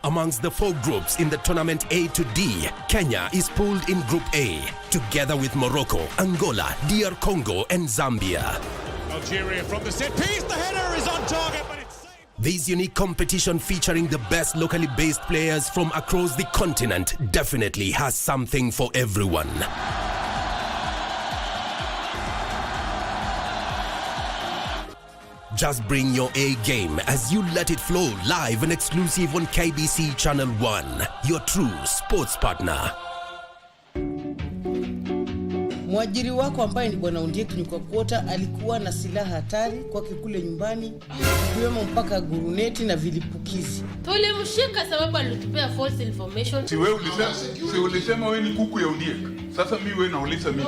Amongst the 4 groups in the tournament A to D, Kenya is pooled in Group A, together with Morocco, Angola, DR Congo and Zambia. Algeria from the set piece, the header is on target, but it's saved. This unique competition featuring the best locally based players from across the continent definitely has something for everyone. Just bring your A game as you let it flow live and exclusive on KBC Channel 1, your true sports partner. Mwajiri wako ambaye ni bwana Undieki Nyuka Kuota alikuwa na silaha hatari kwake kule nyumbani, ikiwemo mpaka guruneti na vilipukizi. Tulimshika sababu alitupea false information. Si wewe ulisema wewe ni kuku ya Undieki. Sasa mimi wewe nauliza mimi.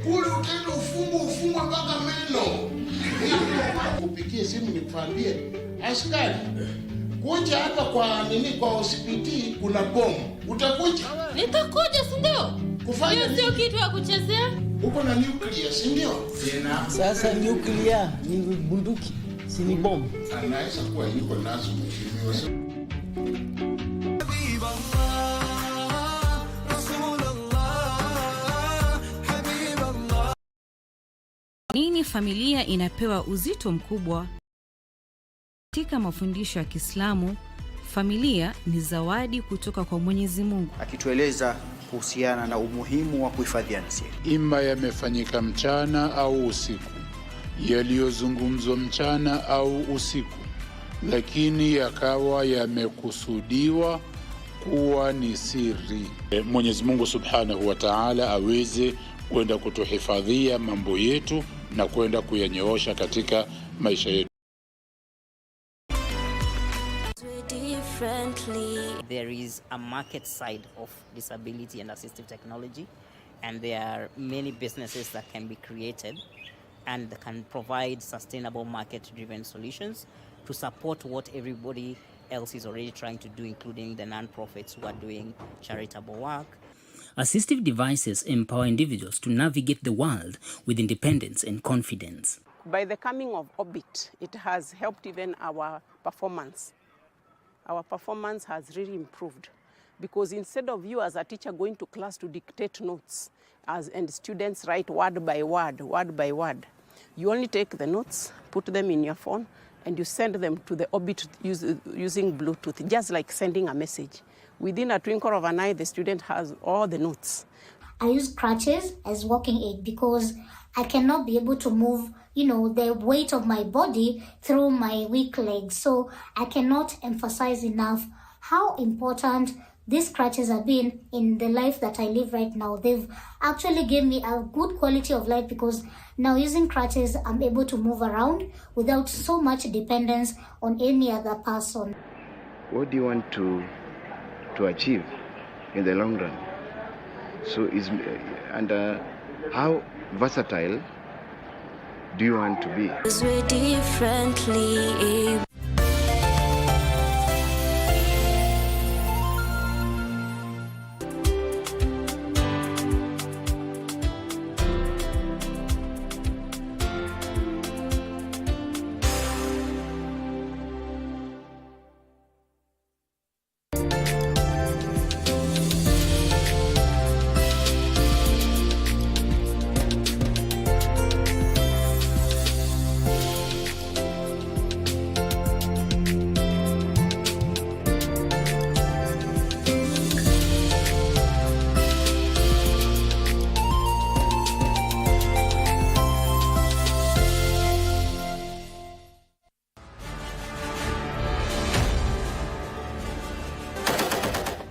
Kule utaenda ufungu mpaka meno. Kupigie simu nikwambie, askari, kuja hapa kwa hospitali kuna bomu. Utakuja? Nitakuja, si ndio? Kufanya sio kitu ya kuchezea. Uko na nuclear, si ndio? Sasa nuclear ni bunduki, si ni bomu. Anaweza kuwa yuko nazo mheshimiwa. Nini familia inapewa uzito mkubwa? Katika mafundisho ya Kiislamu, familia ni zawadi kutoka kwa Mwenyezi Mungu, akitueleza kuhusiana na umuhimu wa kuhifadhiana siri. Ima yamefanyika mchana au usiku, yaliyozungumzwa mchana au usiku, lakini yakawa yamekusudiwa kuwa ni siri. Mwenyezi Mungu Subhanahu wa Ta'ala aweze kwenda kutuhifadhia mambo yetu na kwenda kuyanyoosha katika maisha yetu. There is a market side of disability and assistive technology, and there are many businesses that can be created and can provide sustainable market-driven solutions to support what everybody else is already trying to do, including the non-profits who are doing charitable work. Assistive devices empower individuals to navigate the world with independence and confidence. By the coming of Orbit, it has helped even our performance. Our performance has really improved, because instead of you as a teacher going to class to dictate notes and students write word by word, you only take the notes, put them in your phone, and you send them to the Orbit using Bluetooth, just like sending a message. Within a twinkle of an eye, the student has all the notes. I use crutches as walking aid because I cannot be able to move, the weight of my body through my weak legs. So I cannot emphasize enough how important these crutches have been in the life that I live right now. They've actually given me a good quality of life, because now using crutches, I'm able to move around without so much dependence on any other person. What do you want to achieve in the long run? So how versatile do you want to be? We're differently able.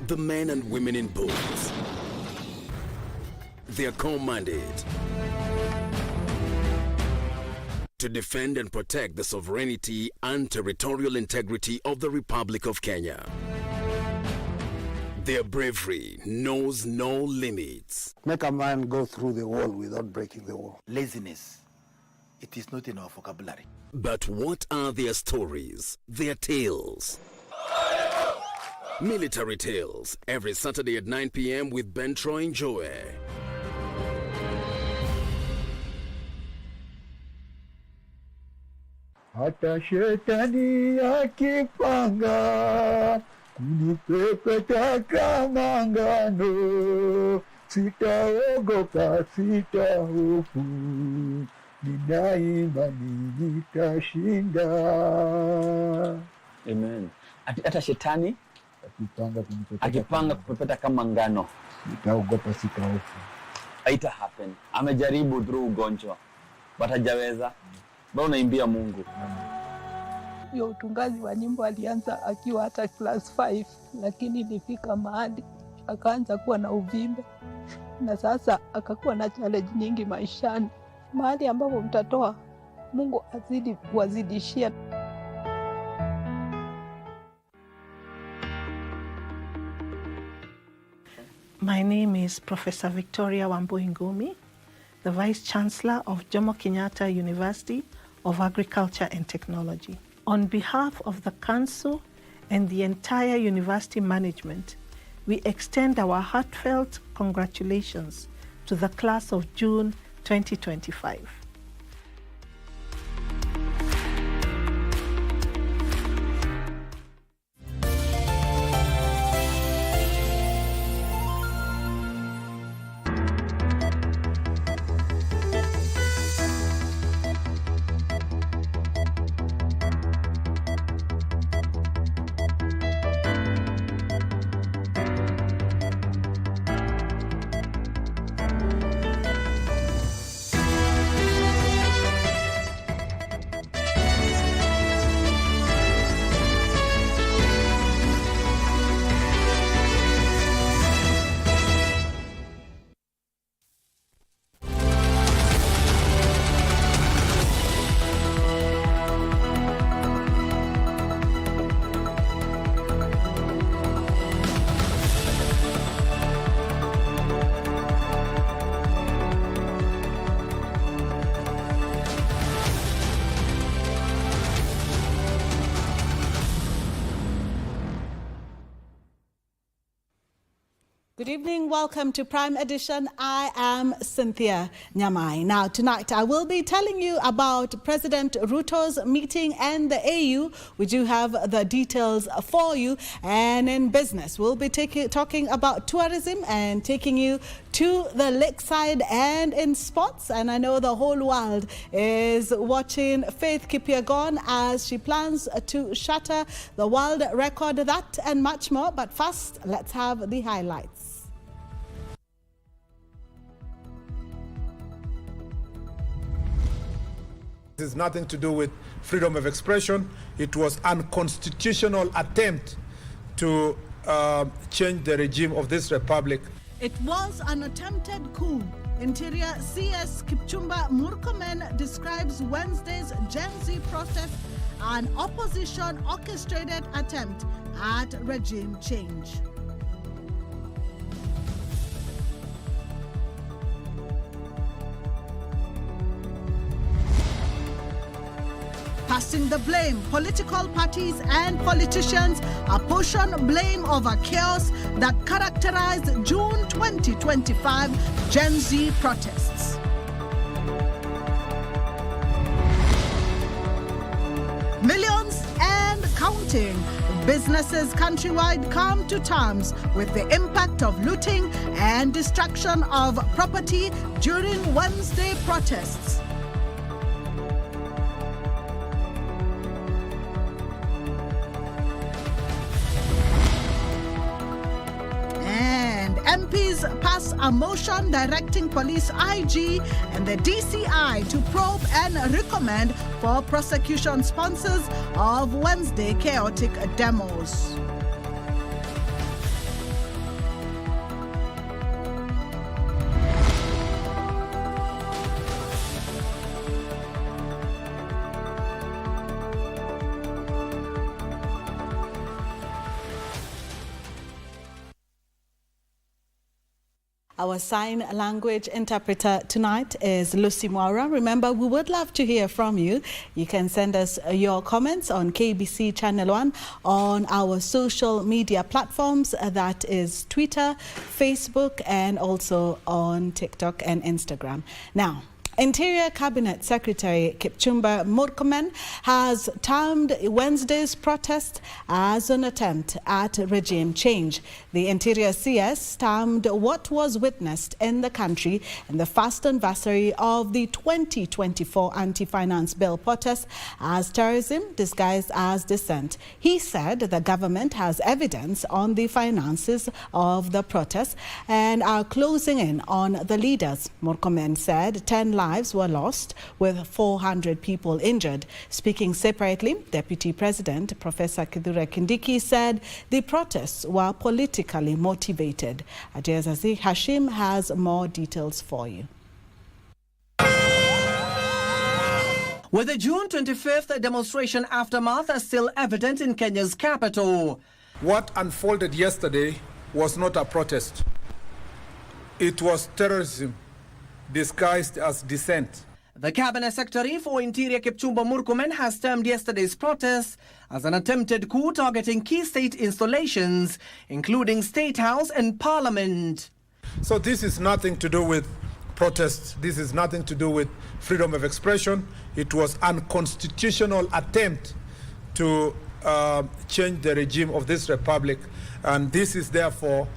The men and women in boots. Their core mandate: to defend and protect the sovereignty and territorial integrity of the Republic of Kenya. Their bravery knows no limits. Make a man go through the wall without breaking the wall. Laziness, it is not in our vocabulary. But what are their stories, their tales? Military Tales, every Saturday at 9 p.m. with Ben Troy Joe. hata shetani akipanga kunipepeta kama ngano, sitaogopa, sitahofu, nina imani nitashinda. Amen. Hata shetani akipanga kupepeta kama ngano, sitaogopa, sitahofu. Haita happen. Amejaribu through ugonjwa, but hajaweza. Bado unaimbia Mungu. Hiyo utungaji wa nyimbo alianza akiwa hata class 5, lakini ilifika mahali akaanza kuwa na uvimbe, na sasa akakuwa na challenge nyingi maishani. Mahali ambapo mtatoa, Mungu azidi kuwazidishia. My name is Professor Victoria Wambui Ngumi, the Vice Chancellor of Jomo Kenyatta University of Agriculture and Technology. On behalf of the Council and the entire university management, we extend our heartfelt congratulations to the class of June 2025. Good evening, welcome to Prime Edition. I am Cynthia Nyamai. Now tonight I will be telling you about President Ruto's meeting and the AU. We do have the details for you. And in business, we'll be talking about tourism and taking you to the lakeside, and in sports. And I know the whole world is watching Faith Kipyegon as she plans to shatter the world record, that and much more. But first, let's have the highlights. This has nothing to do with freedom of expression. It was an unconstitutional attempt to change the regime of this republic. It was an attempted coup. Interior CS Kipchumba Murkomen describes Wednesday's Gen Z protest an opposition orchestrated attempt at regime change. Passing the blame, political parties and politicians apportion blame over chaos that characterized June 2025 Gen Z protests. Millions and counting. Businesses countrywide come to terms with the impact of looting and destruction of property during Wednesday protests. MPs pass a motion directing police IG and the DCI to probe and recommend for prosecution sponsors of Wednesday chaotic demos. Our sign language interpreter tonight is Lucy Moira. Remember, we would love to hear from you. You can send us your comments on KBC Channel 1 on our social media platforms. That is Twitter, Facebook, and also on TikTok and Instagram. Now, Interior Cabinet Secretary Kipchumba Murkomen has termed Wednesday's protest as an attempt at regime change. The Interior CS termed what was witnessed in the country in the first anniversary of the 2024 anti-finance bill protest as terrorism disguised as dissent. He said the government has evidence on the finances of the protests and are closing in on the leaders. Murkomen said 10 lives were lost, with 400 people injured. Speaking separately, Deputy President Professor Kithure Kindiki said the protests were politically motivated. Ajazazi Hashim has more details for you. With the June 25th demonstration aftermath still evident in Kenya's capital. What unfolded yesterday was not a protest. It was terrorism disguised as dissent. The Cabinet Secretary for Interior Kipchumba Murkomen has termed yesterday's protest as an attempted coup targeting key state installations, including State House and Parliament. So this is nothing to do with protests. This is nothing to do with freedom of expression. It was an unconstitutional attempt to change the regime of this republic. And this is therefore,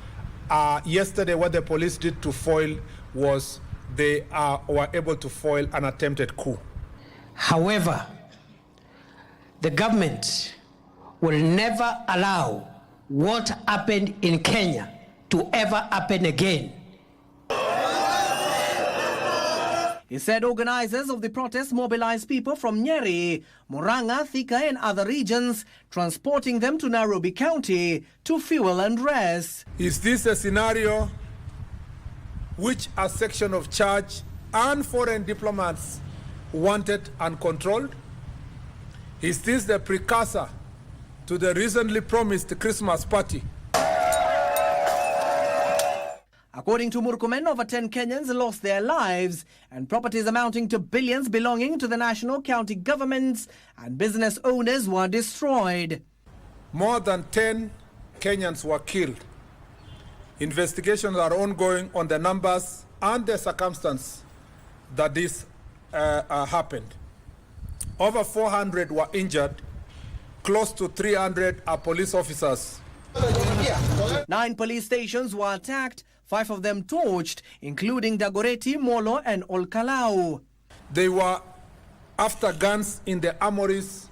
yesterday what the police did to foil was they were able to foil an attempted coup. However, the government will never allow what happened in Kenya to ever happen again. He said organizers of the protest mobilized people from Nyeri, Murang'a, Thika and other regions, transporting them to Nairobi County to fuel and rest. Is this a scenario which a section of church and foreign diplomats wanted and controlled? Is this the precursor to the recently promised Christmas party? According to Murkomen, over 10 Kenyans lost their lives and properties amounting to billions belonging to the national, county governments and business owners were destroyed. More than 10 Kenyans were killed. Investigations are ongoing on the numbers and the circumstance that this happened. Over 400 were injured. Close to 300 are police officers. 9 police stations were attacked, 5 of them torched, including Dagoretti, Molo and Olkalau. They were after guns in the armories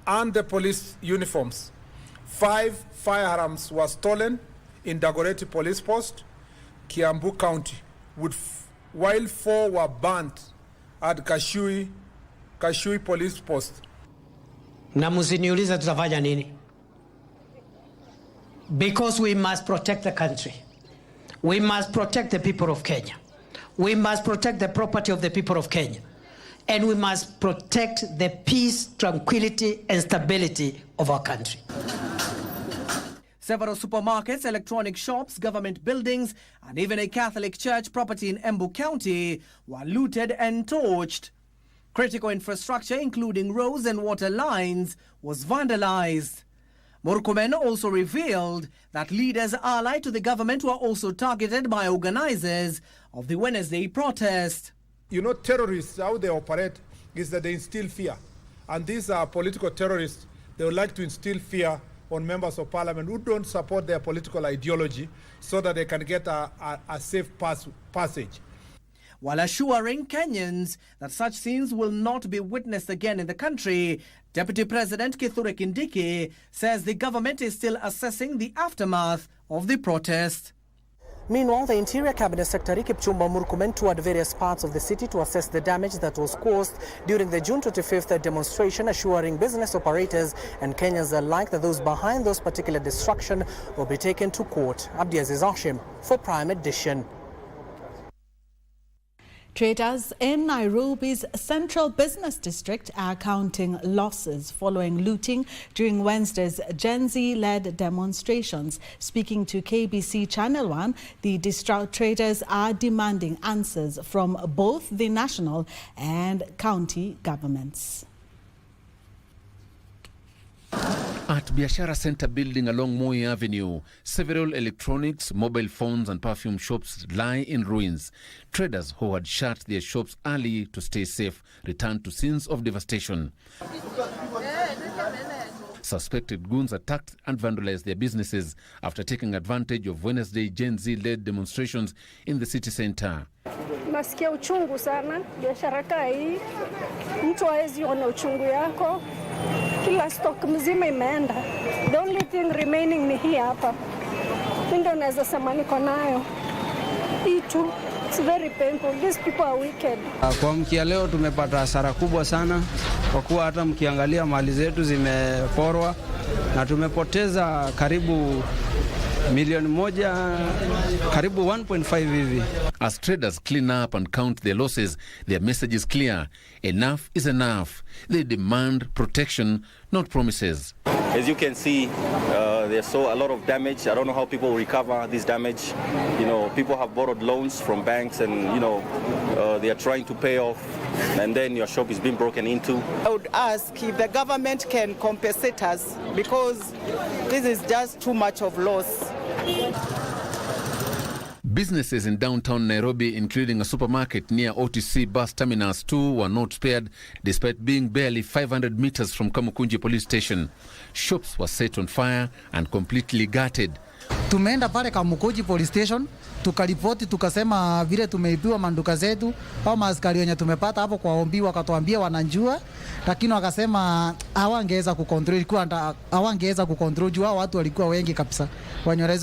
and the police uniforms. 5 firearms were stolen in Dagoretti Police Post, Kiambu County, while 4 were burnt at Kashui Police Post. Na msiniulize tutafanya nini? Because we must protect the country. We must protect the people of Kenya. We must protect the property of the people of Kenya. And we must protect the peace, tranquility and stability of our country. Several supermarkets, electronic shops, government buildings, and even a Catholic church property in Embu County were looted and torched. Critical infrastructure, including roads and water lines, was vandalized. Murkomen also revealed that leaders allied to the government were also targeted by organizers of the Wednesday protest. You know, terrorists, how they operate is that they instill fear. And these are political terrorists. They would like to instill fear on members of parliament who don't support their political ideology so that they can get a safe passage. While assuring Kenyans that such scenes will not be witnessed again in the country, Deputy President Kithure Kindiki says the government is still assessing the aftermath of the protest. Meanwhile, the Interior Cabinet Secretary Kipchumba Murkomen toured various parts of the city to assess the damage that was caused during the June 25th demonstration, assuring business operators and Kenyans alike that those behind those particular destruction will be taken to court. Abdiaziz Hashim for Prime Edition. Traders in Nairobi's Central Business District are counting losses following looting during Wednesday's Gen Z-led demonstrations. Speaking to KBC Channel 1, the distraught traders are demanding answers from both the national and county governments. At Biashara Center building along Moi Avenue, several electronics, mobile phones and perfume shops lie in ruins. Traders who had shut their shops early to stay safe returned to scenes of devastation. Suspected goons attacked and vandalized their businesses after taking advantage of Wednesday Gen Z-led demonstrations in the city center. Nasikia uchungu sana, biashara hii. Mtu hawezi ona uchungu yako. Kila stock mzima imeenda. The only thing remaining ni hii hapa. Ndio naweza sema niko nayo. Hii tu. It's very painful. These people are wicked. Kwa mkia leo tumepata hasara kubwa sana kwa kuwa hata mkiangalia mali zetu zimeporwa na tumepoteza karibu milioni moja, karibu 1.5 hivi. As traders clean up and count their losses, their message is clear. Enough is enough. They demand protection, not promises. As you can see, there's a lot of damage. I don't know how people will recover this damage. You know, people have borrowed loans from banks and, you know, they are trying to pay off, and then your shop is being broken into. I would ask if the government can compensate us because this is just too much of loss. Businesses in downtown Nairobi, including a supermarket near OTC bus terminus 2, were not spared despite being barely 500 meters from Kamukunji police station. Shops were set on fire and completely gutted. Tumeenda pale Kamukunji police station, tukaripoti tukasema vile tumeibiwa manduka zetu, au maaskari wenye tumepata hapo kwa ombi wakatuambia wananjua, lakini wakasema hawangeweza kucontrol, kwa hawangeweza kucontrol juu watu walikuwa wengi kabisa.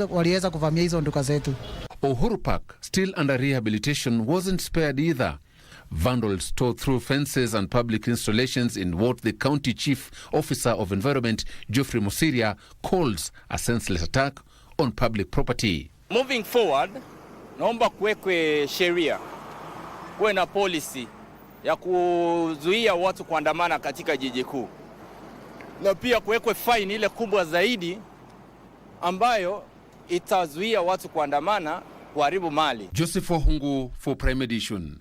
Waliweza kuvamia hizo nduka zetu. Uhuru Park, still under rehabilitation, wasn't spared either. Vandals tore through fences and public installations in what the County Chief Officer of Environment, Geoffrey Musiria, calls a senseless attack on public property. Moving forward, naomba kuwekwe sheria, kuwe na policy ya kuzuia watu kuandamana katika jiji kuu. Na pia kuwekwe fine ile kubwa zaidi ambayo itazuia watu kuandamana kuharibu mali. Joseph Wahungu for Prime Edition.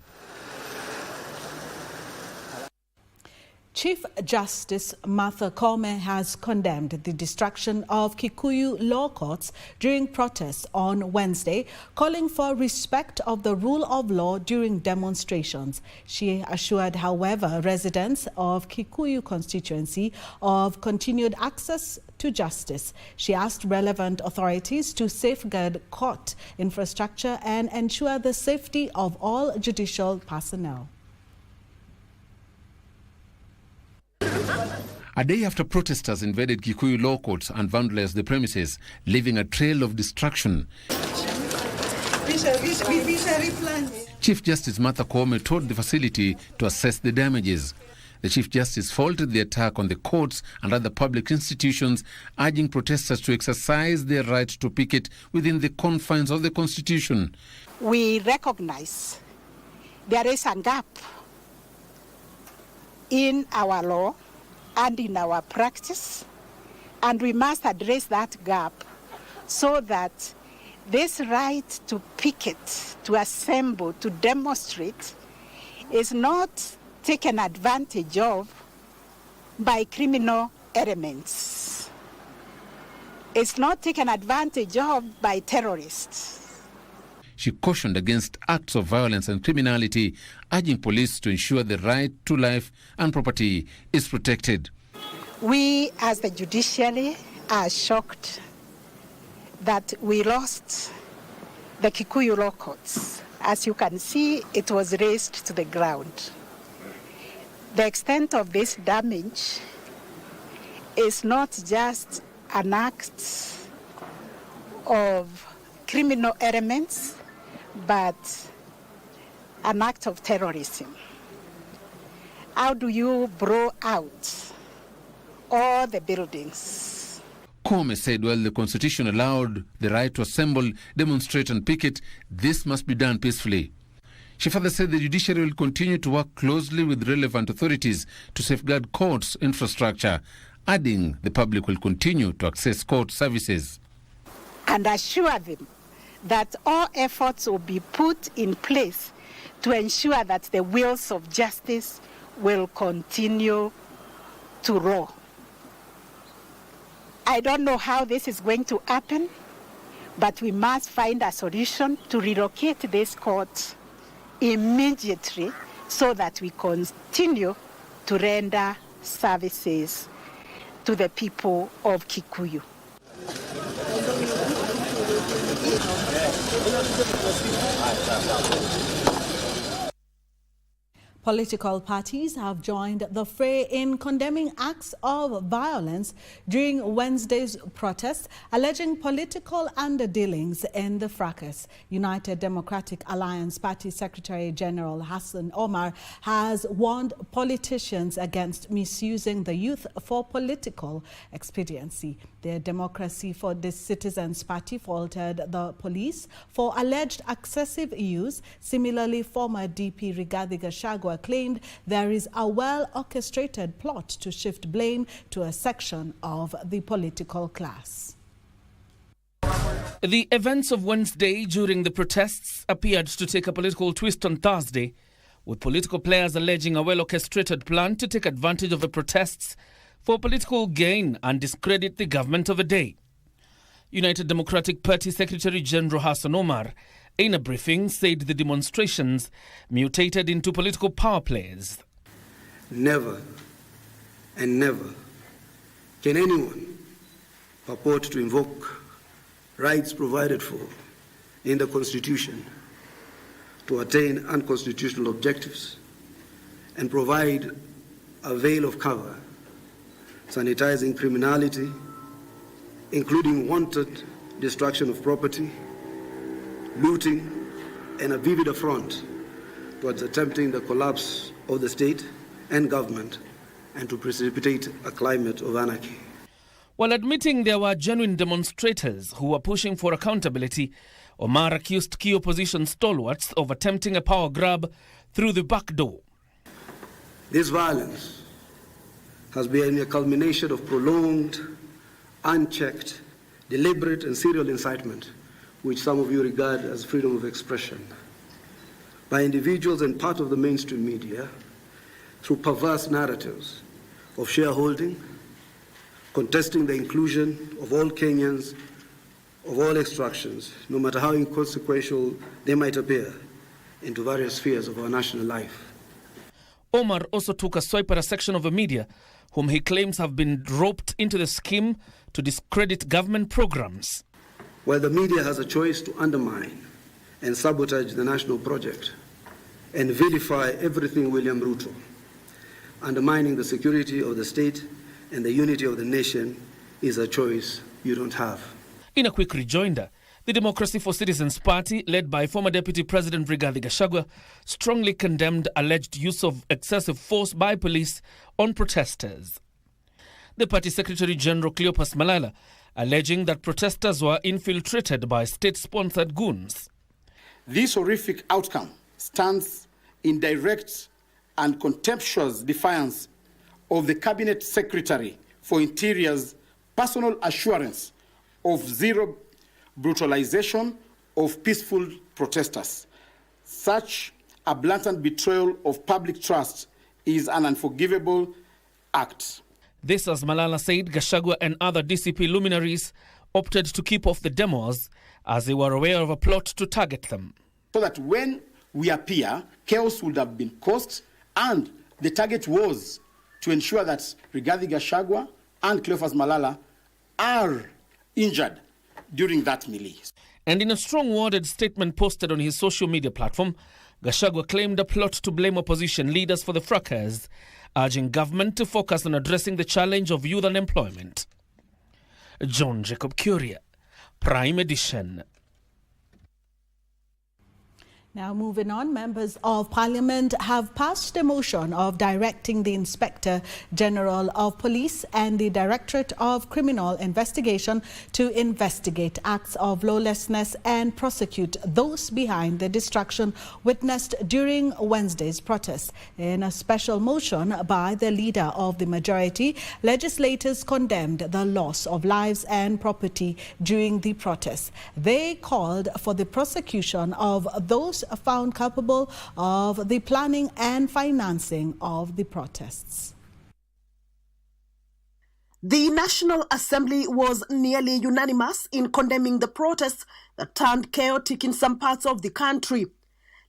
Chief Justice Martha Koome has condemned the destruction of Kikuyu law courts during protests on Wednesday, calling for respect of the rule of law during demonstrations. She assured, however, residents of Kikuyu constituency of continued access to justice. She asked relevant authorities to safeguard court infrastructure and ensure the safety of all judicial personnel. A day after protesters invaded Kikuyu law courts and vandalized the premises, leaving a trail of destruction, Chief Justice Martha Koome toured the facility to assess the damages. The Chief Justice faulted the attack on the courts and other public institutions, urging protesters to exercise their right to picket within the confines of the Constitution. We recognize there is a gap in our law and in our practice, and we must address that gap so that this right to picket, to assemble, to demonstrate is not taken advantage of by criminal elements. It's not taken advantage of by terrorists. She cautioned against acts of violence and criminality, urging police to ensure the right to life and property is protected. We, as the judiciary, are shocked that we lost the Kikuyu law courts. As you can see, it was razed to the ground. The extent of this damage is not just an act of criminal elements, but an act of terrorism. How do you blow out all the buildings? Koome said while the Constitution allowed the right to assemble, demonstrate and picket, this must be done peacefully. She further said the judiciary will continue to work closely with relevant authorities to safeguard courts' infrastructure, adding the public will continue to access court services. And assure them that all efforts will be put in place to ensure that the wheels of justice will continue to roll. I don't know how this is going to happen, but we must find a solution to relocate this court immediately so that we continue to render services to the people of Kikuyu. Political parties have joined the fray in condemning acts of violence during Wednesday's protests, alleging political underdealings in the fracas. United Democratic Alliance Party Secretary General Hassan Omar has warned politicians against misusing the youth for political expediency. The Democracy for the Citizens Party faulted the police for alleged excessive use. Similarly, former DP Rigathi Gachagua claimed there is a well-orchestrated plot to shift blame to a section of the political class. The events of Wednesday during the protests appeared to take a political twist on Thursday, with political players alleging a well-orchestrated plan to take advantage of the protests for political gain and discredit the government of a day. United Democratic Party Secretary General Hassan Omar, in a briefing, said the demonstrations mutated into political power plays. Never and never can anyone purport to invoke rights provided for in the Constitution to attain unconstitutional objectives and provide a veil of cover, sanitizing criminality, including wanton destruction of property, looting, and a vivid affront towards attempting the collapse of the state and government and to precipitate a climate of anarchy. While admitting there were genuine demonstrators who were pushing for accountability, Omar accused key opposition stalwarts of attempting a power grab through the back door. This violence has been a culmination of prolonged, unchecked, deliberate and serial incitement, which some of you regard as freedom of expression, by individuals and part of the mainstream media through perverse narratives of shareholding, contesting the inclusion of all Kenyans of all extractions, no matter how inconsequential they might appear, into various spheres of our national life. Omar also took a swipe at a section of the media whom he claims have been roped into the scheme to discredit government programs. While the media has a choice to undermine and sabotage the national project and vilify everything William Ruto, undermining the security of the state and the unity of the nation is a choice you don't have. In a quick rejoinder, the Democracy for Citizens Party, led by former Deputy President Rigathi Gachagua, strongly condemned alleged use of excessive force by police on protesters. The party Secretary General Cleopas Malala alleging that protesters were infiltrated by state-sponsored goons. This horrific outcome stands in direct and contemptuous defiance of the Cabinet Secretary for Interior's personal assurance of zero brutalization of peaceful protesters. Such a blatant betrayal of public trust is an unforgivable act. This, as Malala said, Gachagua and other DCP luminaries opted to keep off the demos as they were aware of a plot to target them. So that when we appear, chaos would have been caused, and the target was to ensure that Rigathi Gachagua and Cleophas Malala are injured during that melee. And in a strong-worded statement posted on his social media platform, Gachagua claimed a plot to blame opposition leaders for the fracas, urging government to focus on addressing the challenge of youth unemployment. John Jacob Curia, Prime Edition. Now moving on, members of Parliament have passed a motion of directing the Inspector General of Police and the Directorate of Criminal Investigation to investigate acts of lawlessness and prosecute those behind the destruction witnessed during Wednesday's protest. In a special motion by the leader of the majority, legislators condemned the loss of lives and property during the protests. They called for the prosecution of those found culpable of the planning and financing of the protests. The National Assembly was nearly unanimous in condemning the protests that turned chaotic in some parts of the country.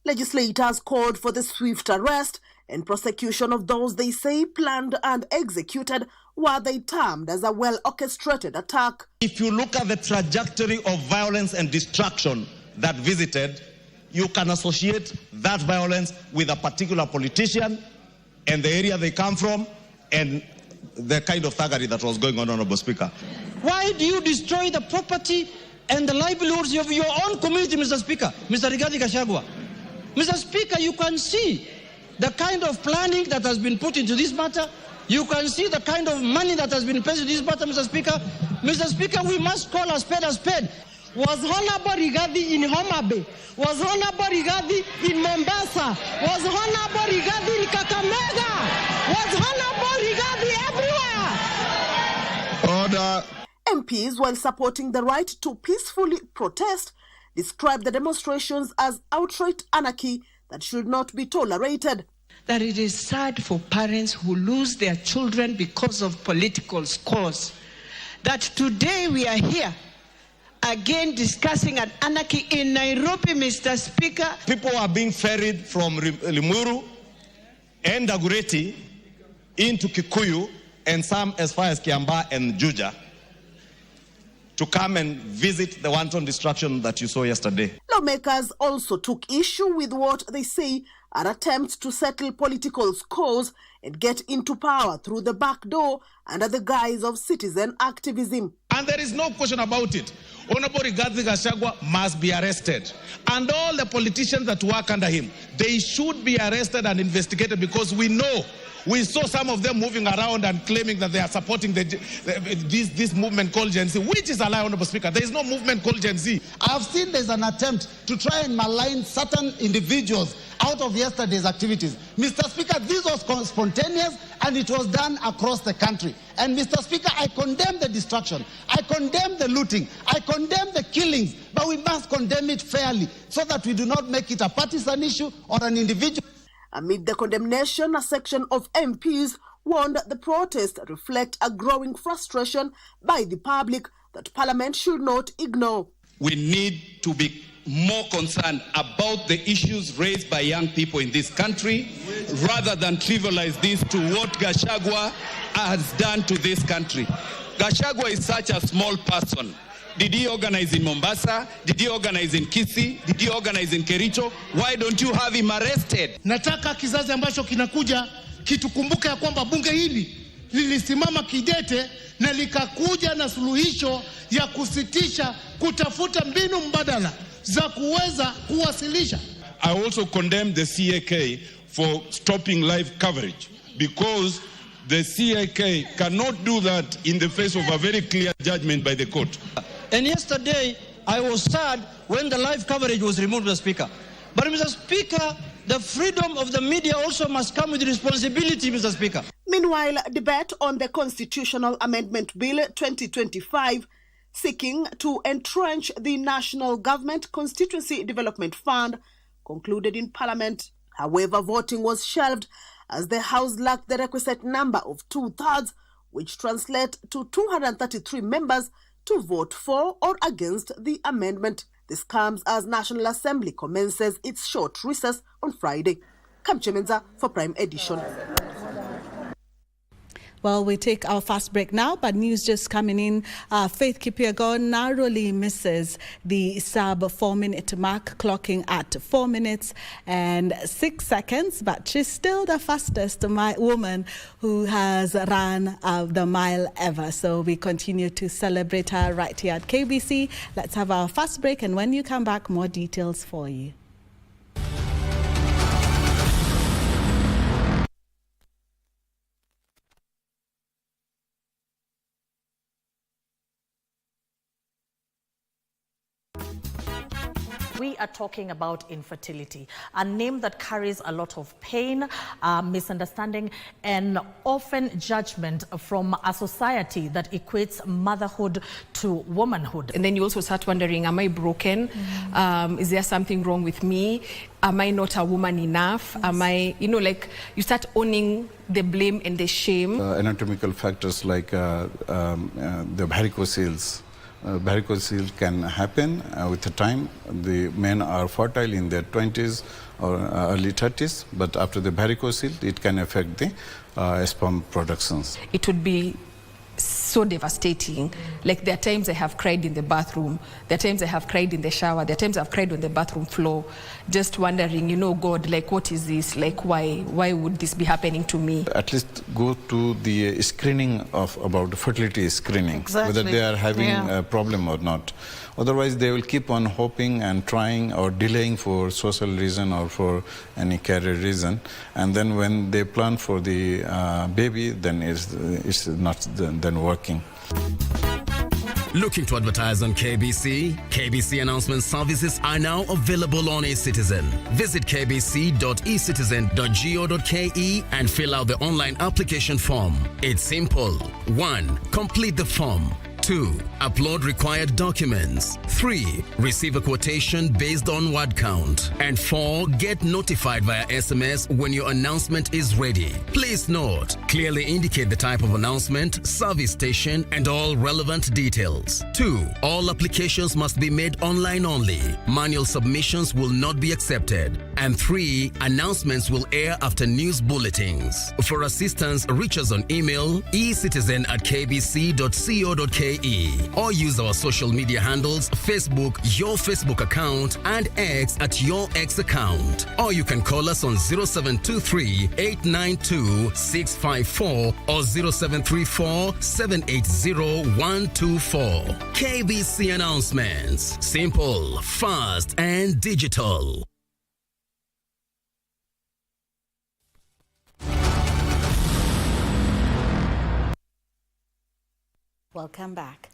Legislators called for the swift arrest and prosecution of those they say planned and executed what they termed as a well-orchestrated attack. If you look at the trajectory of violence and destruction that visited, you can associate that violence with a particular politician and the area they come from and the kind of thuggery that was going on, Honorable Speaker. Why do you destroy the property and the livelihoods of your own community, Mr. Speaker? Mr. Rigathi Gachagua. Mr. Speaker, you can see the kind of planning that has been put into this matter. You can see the kind of money that has been placed in this matter, Mr. Speaker. Mr. Speaker, we must call a spade a spade. Was Honorable Rigathi in Homa Bay? Was Honorable Rigathi in Mombasa? Was Honorable Rigathi in Kakamega? Was Honorable Rigathi everywhere? Order. MPs, while supporting the right to peacefully protest, described the demonstrations as outright anarchy that should not be tolerated. That it is sad for parents who lose their children because of political scores. That today we are here again discussing an anarchy in Nairobi, Mr. Speaker. People are being ferried from Limuru and Dagoretti into Kikuyu and some as far as Kiambaa and Juja to come and visit the wanton destruction that you saw yesterday. Lawmakers also took issue with what they say are attempts to settle political scores and get into power through the back door under the guise of citizen activism. And there is no question about it. Honorable Rigathi Gachagua must be arrested. And all the politicians that work under him, they should be arrested and investigated, because we saw some of them moving around and claiming that they are supporting this movement called Gen Z, which is a lie, Honorable Speaker. There is no movement called Gen Z. I've seen there's an attempt to try and malign certain individuals out of yesterday's activities. Mr. Speaker, this was spontaneous and it was done across the country. And Mr. Speaker, I condemn the destruction. I condemn the looting. I condemn the killings. But we must condemn it fairly so that we do not make it a partisan issue or an individual. Amid the condemnation, a section of MPs warned the protests reflect a growing frustration by the public that Parliament should not ignore. We need to be more concerned about the issues raised by young people in this country rather than trivialize this to what Gachagua has done to this country. Gachagua is such a small person. Did he organize in Mombasa? Did he organize in Kisii? Did he organize in Kericho? Why don't you have him arrested? Nataka kizazi ambacho kinakuja kitukumbuke ya kwamba bunge hili lilisimama kidete na likakuja na suluhisho ya kusitisha kutafuta mbinu mbadala za kuweza kuwasilisha. I also condemn the CAK for stopping live coverage, because the CAK cannot do that in the face of a very clear judgment by the court. And yesterday, I was sad when the live coverage was removed, Mr. Speaker. But, Mr. Speaker, the freedom of the media also must come with responsibility, Mr. Speaker. Meanwhile, debate on the Constitutional Amendment Bill 2025, seeking to entrench the National Government Constituency Development Fund, concluded in Parliament. However, voting was shelved as the House lacked the requisite number of 2/3, which translates to 233 members to vote for or against the amendment. This comes as National Assembly commences its short recess on Friday. Kamchemenza for Prime Edition. Well, we take our fast break now, but news just coming in. Faith Kipyegon narrowly misses the sub-4-minute mark, clocking at 4 minutes and 6 seconds, but she's still the fastest woman who has run the mile ever. So we continue to celebrate her right here at KBC. Let's have our fast break, and when you come back, more details for you. We are talking about infertility, a name that carries a lot of pain, misunderstanding, and often judgment from a society that equates motherhood to womanhood. And then you also start wondering, am I broken? Is there something wrong with me? Am I not a woman enough? Yes. Am I, like you start owning the blame and the shame. Anatomical factors like the varicocele. Varicocele can happen with the time. The men are fertile in their 20s or early 30s, but after the varicocele, it can affect the sperm productions. It would be so devastating. Like there are times I have cried in the bathroom, there are times I have cried in the shower, there are times I've cried on the bathroom floor, just wondering, God, like what is this? Like why would this be happening to me? At least go to the screening about fertility screening, exactly. Whether they are having a problem or not. Otherwise, they will keep on hoping and trying or delaying for social reason or for any career reason. And then when they plan for the baby, then it's not then working. Looking to advertise on KBC? KBC announcement services are now available on eCitizen. Visit kbc.ecitizen.go.ke and fill out the online application form. It's simple. 1. Complete the form. 2. Upload required documents. 3. Receive a quotation based on word count. And 4. Get notified via SMS when your announcement is ready. Please note, clearly indicate the type of announcement, service station, and all relevant details. 2. All applications must be made online only. Manual submissions will not be accepted. And 3. Announcements will air after news bulletins. For assistance, reach us on email ecitizen@kbc.co.ke or use our social media handles, Facebook, your Facebook account, and X at your X account. Or you can call us on 0723-892-654 or 0734-780-124. KBC announcements. Simple, fast, and digital. Welcome back.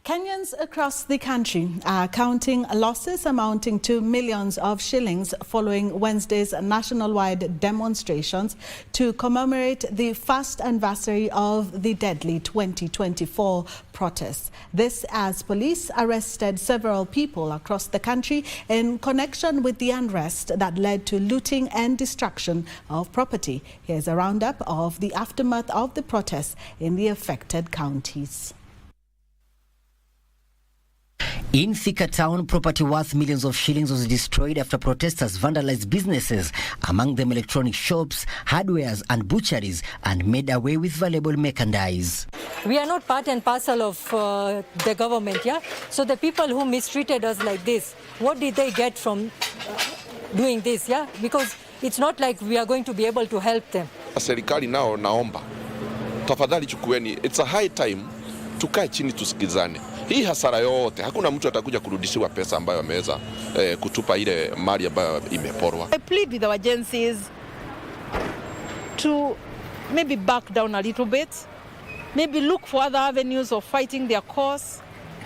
Kenyans across the country are counting losses amounting to millions of shillings following Wednesday's nationwide demonstrations to commemorate the first anniversary of the deadly 2024 protests. This as police arrested several people across the country in connection with the unrest that led to looting and destruction of property. Here's a roundup of the aftermath of the protests in the affected counties. In Thika town, property worth millions of shillings was destroyed after protesters vandalized businesses, among them electronic shops, hardwares and butcheries, and made away with valuable merchandise. We are not part and parcel of the government, yeah? So the people who mistreated us like this, what did they get from doing this, yeah? Because it's not like we are going to be able to help them. Serikali nao naomba, tafadhali chukueni, it's a high time tukae chini tusikizane. Hii hasara yote, hakuna mtu atakuja kurudishiwa pesa ambayo ameweza kutupa ile mali ambayo imeporwa. I plead with our agencies to maybe back down a little bit, maybe look for other avenues of fighting their cause.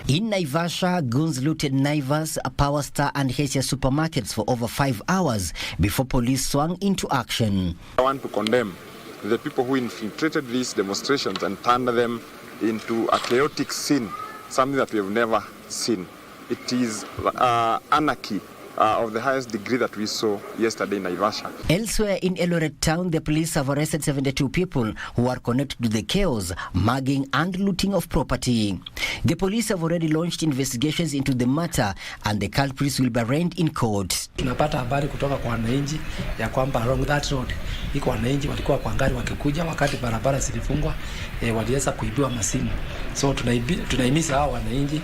In Naivasha, goons looted Naivas, Power Star and Hesia supermarkets for over 5 hours before police swung into action. I want to condemn the people who infiltrated these demonstrations and turned them into a chaotic scene. Something that we have never seen. It is anarchy of the highest degree that we saw yesterday in Naivasha. Elsewhere in Eldoret town, the police have arrested 72 people who are connected to the chaos, mugging and looting of property. The police have already launched investigations into the matter and the culprits will be arraigned in court. Tunapata habari kutoka kwa wananchi ya kwamba along that road iko wananchi walikuwa kwa gari wakikuja wakati barabara zilifungwa waliweza kuibiwa masimu. So tunaimiza hao wananchi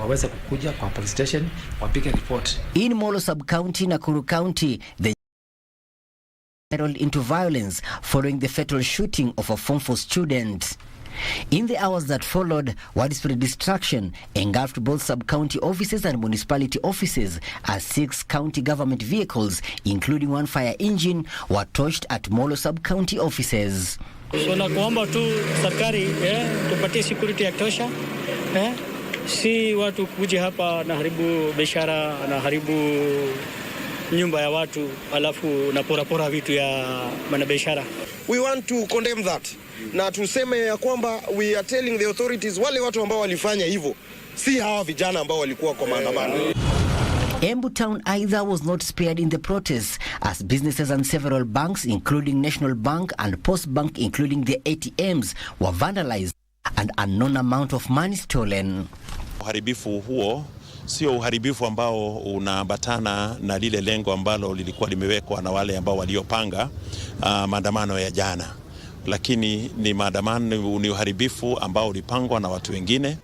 waweze kukuja kwa police station wapige report. In Molo Sub-County, Nakuru County, the spiraled into violence following the fatal shooting of a Form 4 student. In the hours that followed, widespread destruction engulfed both sub-county offices and municipality offices as 6 county government vehicles, including 1 fire engine, were torched at Molo sub-county offices. So na kuomba tu serikali tupatie security ya kutosha Si watu kuja hapa na haribu biashara, na haribu nyumba ya watu, alafu na porapora vitu ya manabiashara. We want to condemn that. Na tuseme ya kwamba we are telling the authorities wale watu ambao walifanya hivyo si hawa vijana ambao walikuwa kwa maandamano. Embu Town either was not spared in the protests as businesses and several banks including National Bank and Post Bank including the ATMs were vandalized and unknown amount of money stolen. Uharibifu huo sio uharibifu ambao unaambatana na lile lengo ambalo lilikuwa limewekwa na wale ambao waliopanga maandamano ya jana, lakini ni maandamano, ni uharibifu ambao ulipangwa na watu wengine.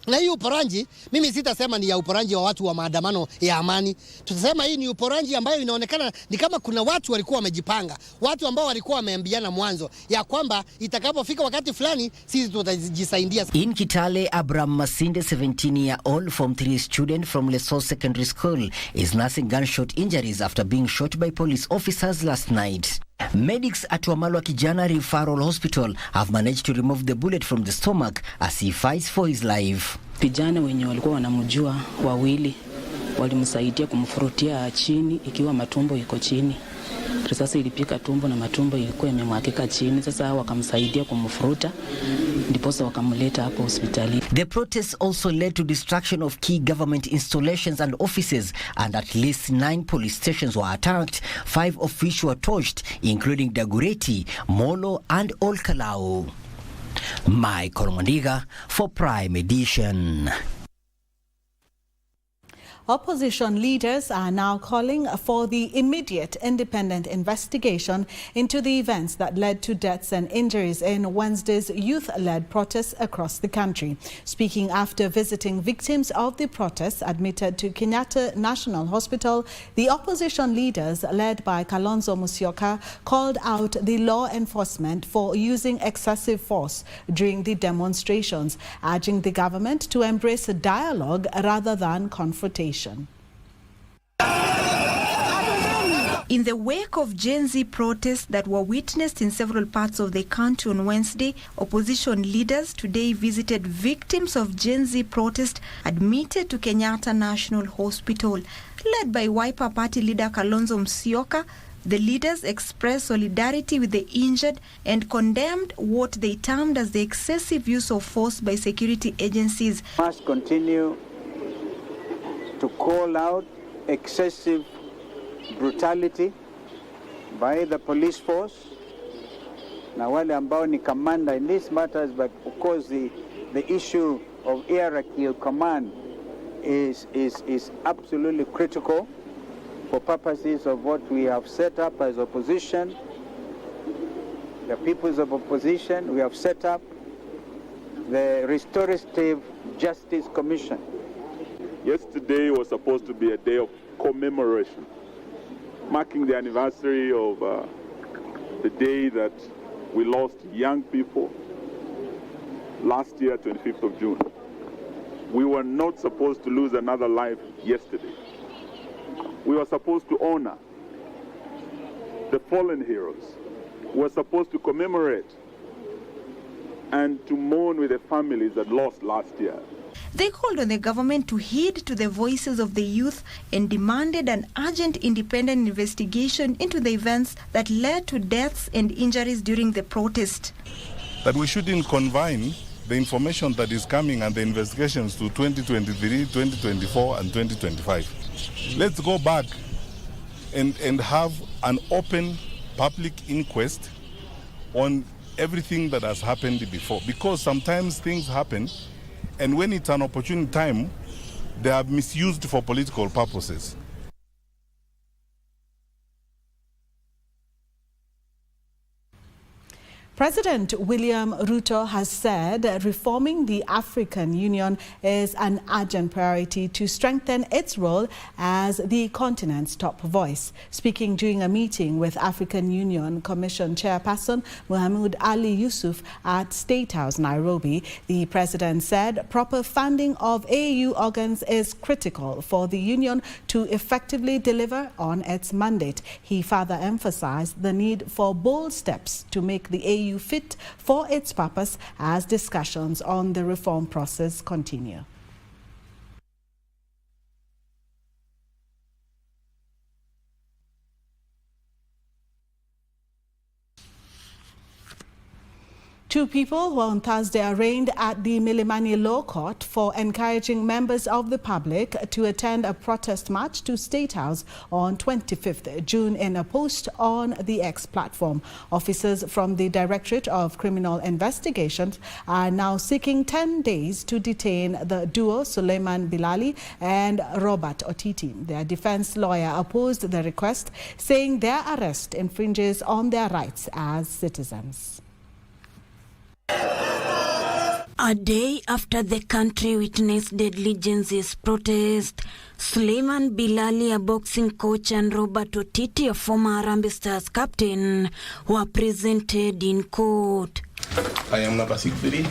Na hii uporanji, mimi sitasema ni ya uporanji wa watu wa maandamano ya amani. Tutasema hii ni uporanji ambayo inaonekana ni kama kuna watu walikuwa wamejipanga. Watu ambao walikuwa wameambiana mwanzo ya kwamba itakapofika wakati fulani sisi tutajisaidia. In Kitale, Abraham Masinde, 17-year-old Form 3 student from Lesos Secondary School, is nursing gunshot injuries after being shot by police officers last night. Medics at Wamalwa Kijana Referral Hospital have managed to remove the bullet from the stomach as he fights for his life. Vijana wenye walikuwa wanamjua wawili walimsaidia kumfurutia chini ikiwa matumbo iko chini. Risasi ilipika tumbo na matumbo ilikuwa imemwagika chini. Sasa wakamsaidia kumfuruta ndiposa wakamleta hapo hospitali. The protests also led to destruction of key government installations and offices, and at least 9 police stations were attacked, 5 of which were torched, including Dagureti, Molo and Olkalau. Michael Mondiga for Prime Edition. Opposition leaders are now calling for the immediate independent investigation into the events that led to deaths and injuries in Wednesday's youth-led protests across the country. Speaking after visiting victims of the protests admitted to Kenyatta National Hospital, the opposition leaders, led by Kalonzo Musyoka, called out the law enforcement for using excessive force during the demonstrations, urging the government to embrace a dialogue rather than confrontation. In the wake of Gen Z protests that were witnessed in several parts of the country on Wednesday, opposition leaders today visited victims of Gen Z protest admitted to Kenyatta National Hospital. Led by Wiper Party leader Kalonzo Musyoka, the leaders expressed solidarity with the injured and condemned what they termed as the excessive use of force by security agencies. Must continue to call out excessive brutality by the police force na wale ambao ni commander in these matters, but of course the issue of hierarchy of command is absolutely critical for purposes of what we have set up as opposition. The peoples of opposition, we have set up the Restorative Justice Commission. Yesterday was supposed to be a day of commemoration, marking the anniversary of the day that we lost young people last year, 25th of June. We were not supposed to lose another life yesterday. We were supposed to honor the fallen heroes. We were supposed to commemorate and to mourn with the families that lost last year. They called on the government to heed to the voices of the youth and demanded an urgent independent investigation into the events that led to deaths and injuries during the protest. That we shouldn't confine the information that is coming and the investigations to 2023, 2024 and 2025. Let's go back and have an open public inquest on everything that has happened before, because sometimes things happen and when it's an opportune time, they are misused for political purposes. President William Ruto has said reforming the African Union is an urgent priority to strengthen its role as the continent's top voice. Speaking during a meeting with African Union Commission Chairperson Muhammad Ali Yusuf at State House, Nairobi, the president said proper funding of AU organs is critical for the Union to effectively deliver on its mandate. He further emphasized the need for bold steps to make the AU fit for its purpose as discussions on the reform process continue. Two people were on Thursday arraigned at the Milimani Law Court for encouraging members of the public to attend a protest march to State House on 25th June in a post on the X platform. Officers from the Directorate of Criminal Investigations are now seeking 10 days to detain the duo Suleiman Bilali and Robert Otiti. Their defense lawyer opposed the request, saying their arrest infringes on their rights as citizens. A day after the country witnessed deadly Gen Z's protest, Suleiman Bilali, a boxing coach, and Robert Otiti, a former Harambee Stars captain, were presented in court. I am number 63.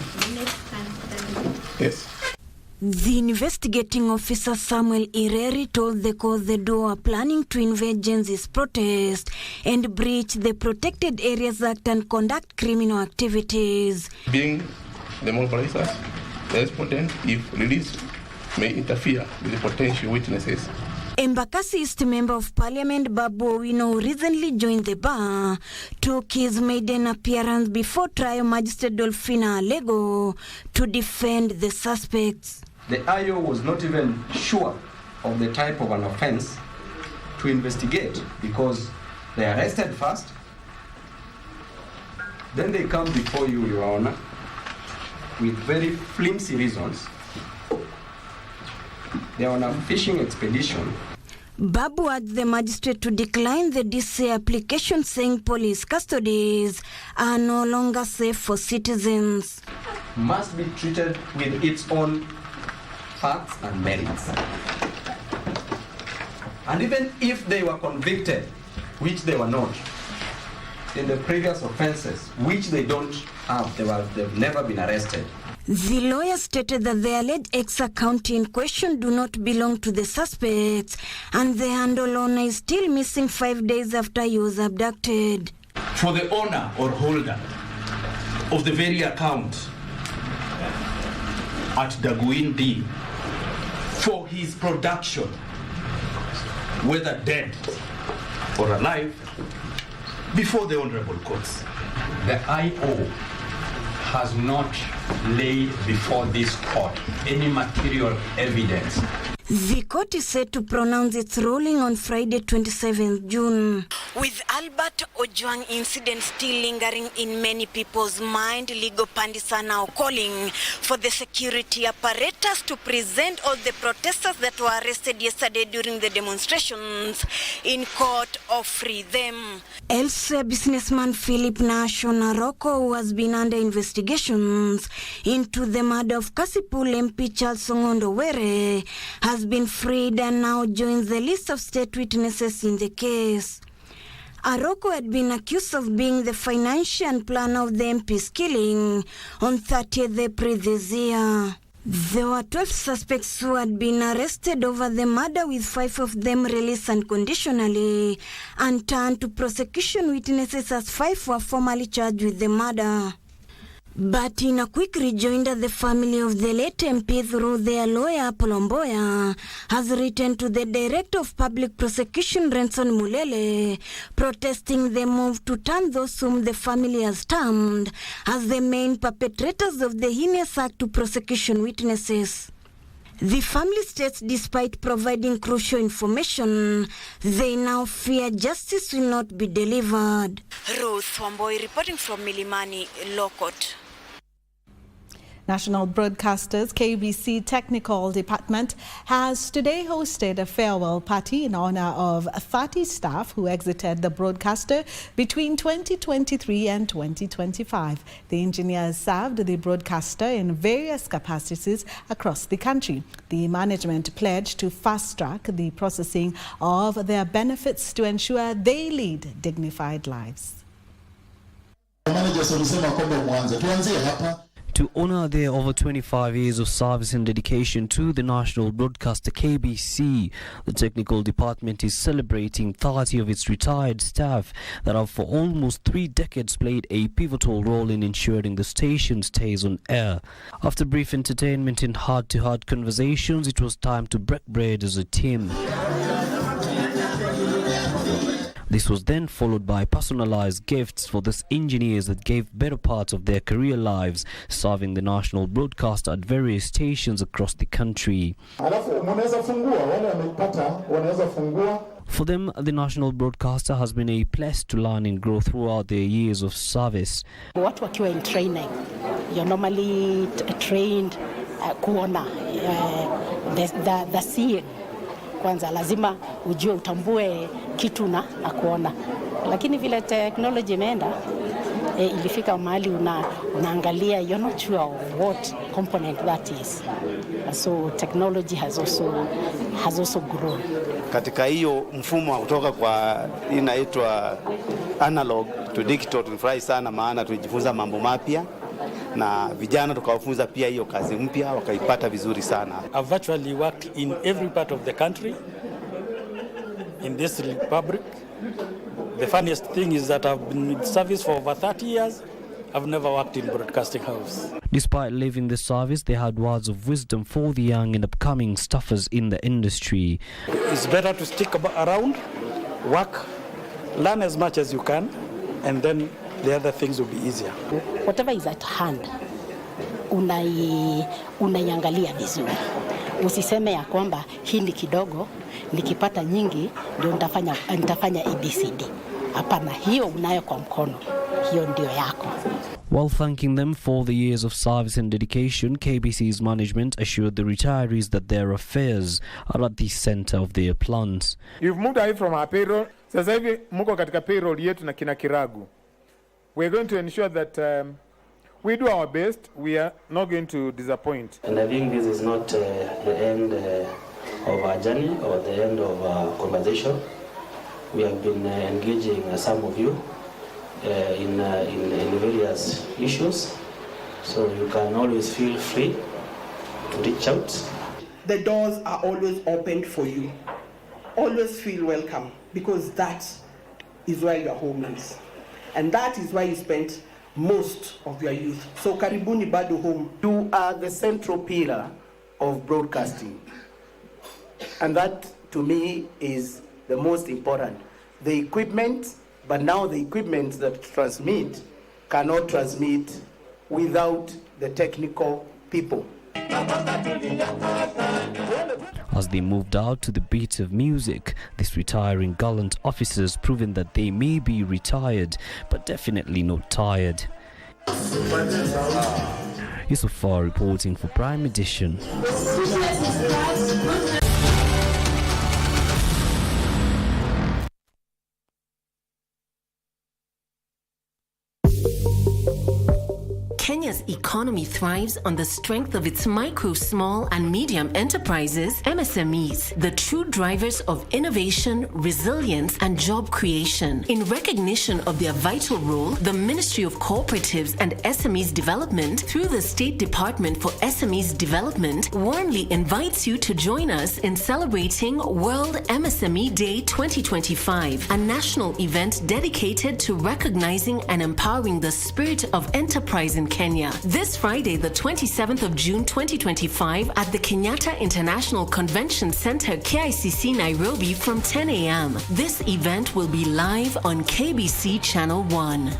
Yes. The investigating officer Samuel Ireri told the court the duo are planning to invade Gen Z's protest and breach the Protected Areas Act and conduct criminal activities. Being the mobilizers, the respondent, if released, may interfere with the potential witnesses. Embakasi East Member of Parliament Babu Owino, who recently joined the bar, took his maiden appearance before trial magistrate Dolphina Alego to defend the suspects. The IO was not even sure of the type of an offense to investigate because they arrested first, then they come before you, Your Honor, with very flimsy reasons. They are on a fishing expedition. Babu urged the magistrate to decline the DC application, saying police custodies are no longer safe for citizens. Must be treated with its own facts and merits. And even if they were convicted, which they were not, in the previous offenses, which they don't have, they've never been arrested. The lawyer stated that the alleged ex-account in question do not belong to the suspects, and the handle owner is still missing 5 days after he was abducted. For the owner or holder of the very account at Daguin D, for his production, whether dead or alive, before the honorable courts. The IO has not laid before this court any material evidence. The court is set to pronounce its ruling on Friday, 27th June. With Albert Ojwang incident still lingering in many people's mind, legal pundits are now calling for the security apparatus to present all the protesters that were arrested yesterday during the demonstrations in court or free them. Elsewhere, businessman Philip Nash Onaroko, who has been under investigations into the murder of Kasipul MP Charles Ongondo Were, has been freed and now joins the list of state witnesses in the case. Aroko had been accused of being the financial planner of the MP's killing on 30th April this year. There were 12 suspects who had been arrested over the murder, with 5 of them released unconditionally and turned to prosecution witnesses as 5 were formally charged with the murder. But in a quick rejoinder, the family of the late MP, through their lawyer Polomboya, has written to the Director of Public Prosecution Renson Mulele, protesting the move to turn those whom the family has termed as the main perpetrators of the heinous act to prosecution witnesses. The family states, despite providing crucial information, they now fear justice will not be delivered. Ruth Wamboi reporting from Milimani Law Court. National Broadcasters KBC Technical Department has today hosted a farewell party in honor of 30 staff who exited the broadcaster between 2023 and 2025. The engineers served the broadcaster in various capacities across the country. The management pledged to fast-track the processing of their benefits to ensure they lead dignified lives. To honor their over 25 years of service and dedication to the national broadcaster KBC, the technical department is celebrating 30 of its retired staff that have for almost 3 decades played a pivotal role in ensuring the station stays on air. After brief entertainment and heart-to-heart conversations, it was time to break bread as a team. This was then followed by personalized gifts for these engineers that gave better parts of their career lives serving the national broadcaster at various stations across the country. For them, the national broadcaster has been a place to learn and grow throughout their years of service. What you are in training, you're normally trained kuona the seeing. Kwanza lazima ujue utambue kitu na kuona. Lakini vile technology imeenda, ilifika mahali unaangalia, you're not sure of what component that is. So technology has also grown. Katika hiyo mfumo kutoka kwa inaitwa analog to digital, tunafurahi sana maana tulijifunza mambo mapya na vijana tukawafunza pia hiyo kazi mpya wakaipata vizuri sana. I've virtually worked in every part of the country in this republic. The funniest thing is that I've been in service for over 30 years. I've never worked in broadcasting house. Despite leaving the service, they had words of wisdom for the young and upcoming staffers in the industry. It's better to stick around, work, learn as much as you can, and then the other things will be easier. Whatever is at hand, unaiangalia vizuri. Usiseme ya kwamba hii ni kidogo, nikipata nyingi ndio nitafanya ABCD. Hapana, hiyo unayo kwa mkono. Hiyo ndio yako. While thanking them for the years of service and dedication, KBC's management assured the retirees that their affairs are at the center of their plans. You've moved away from our payroll. Sasa hivi mko katika payroll yetu na kina Kiragu. We're going to ensure that we do our best. We are not going to disappoint. And I think this is not the end of our journey or the end of our conversation. We have been engaging some of you in various issues, so you can always feel free to reach out. The doors are always opened for you. Always feel welcome, because that is where your home is, and that is where you spent most of your youth. So karibuni bado home. You are the central pillar of broadcasting, and that to me is the most important. The equipment, but now the equipment that transmit cannot transmit without the technical people. As they moved out to the beat of music, these retiring gallant officers proven that they may be retired, but definitely not tired. Yusufar reporting for Prime Edition. Kenya's economy thrives on the strength of its micro, small, and medium enterprises, MSMEs, the true drivers of innovation, resilience, and job creation. In recognition of their vital role, the Ministry of Cooperatives and SMEs Development, through the State Department for SMEs Development, warmly invites you to join us in celebrating World MSME Day 2025, a national event dedicated to recognizing and empowering the spirit of enterprise in Kenya. This Friday, the 27th of June 2025 at the Kenyatta International Convention Center, KICC, Nairobi from 10 a.m. This event will be live on KBC Channel 1.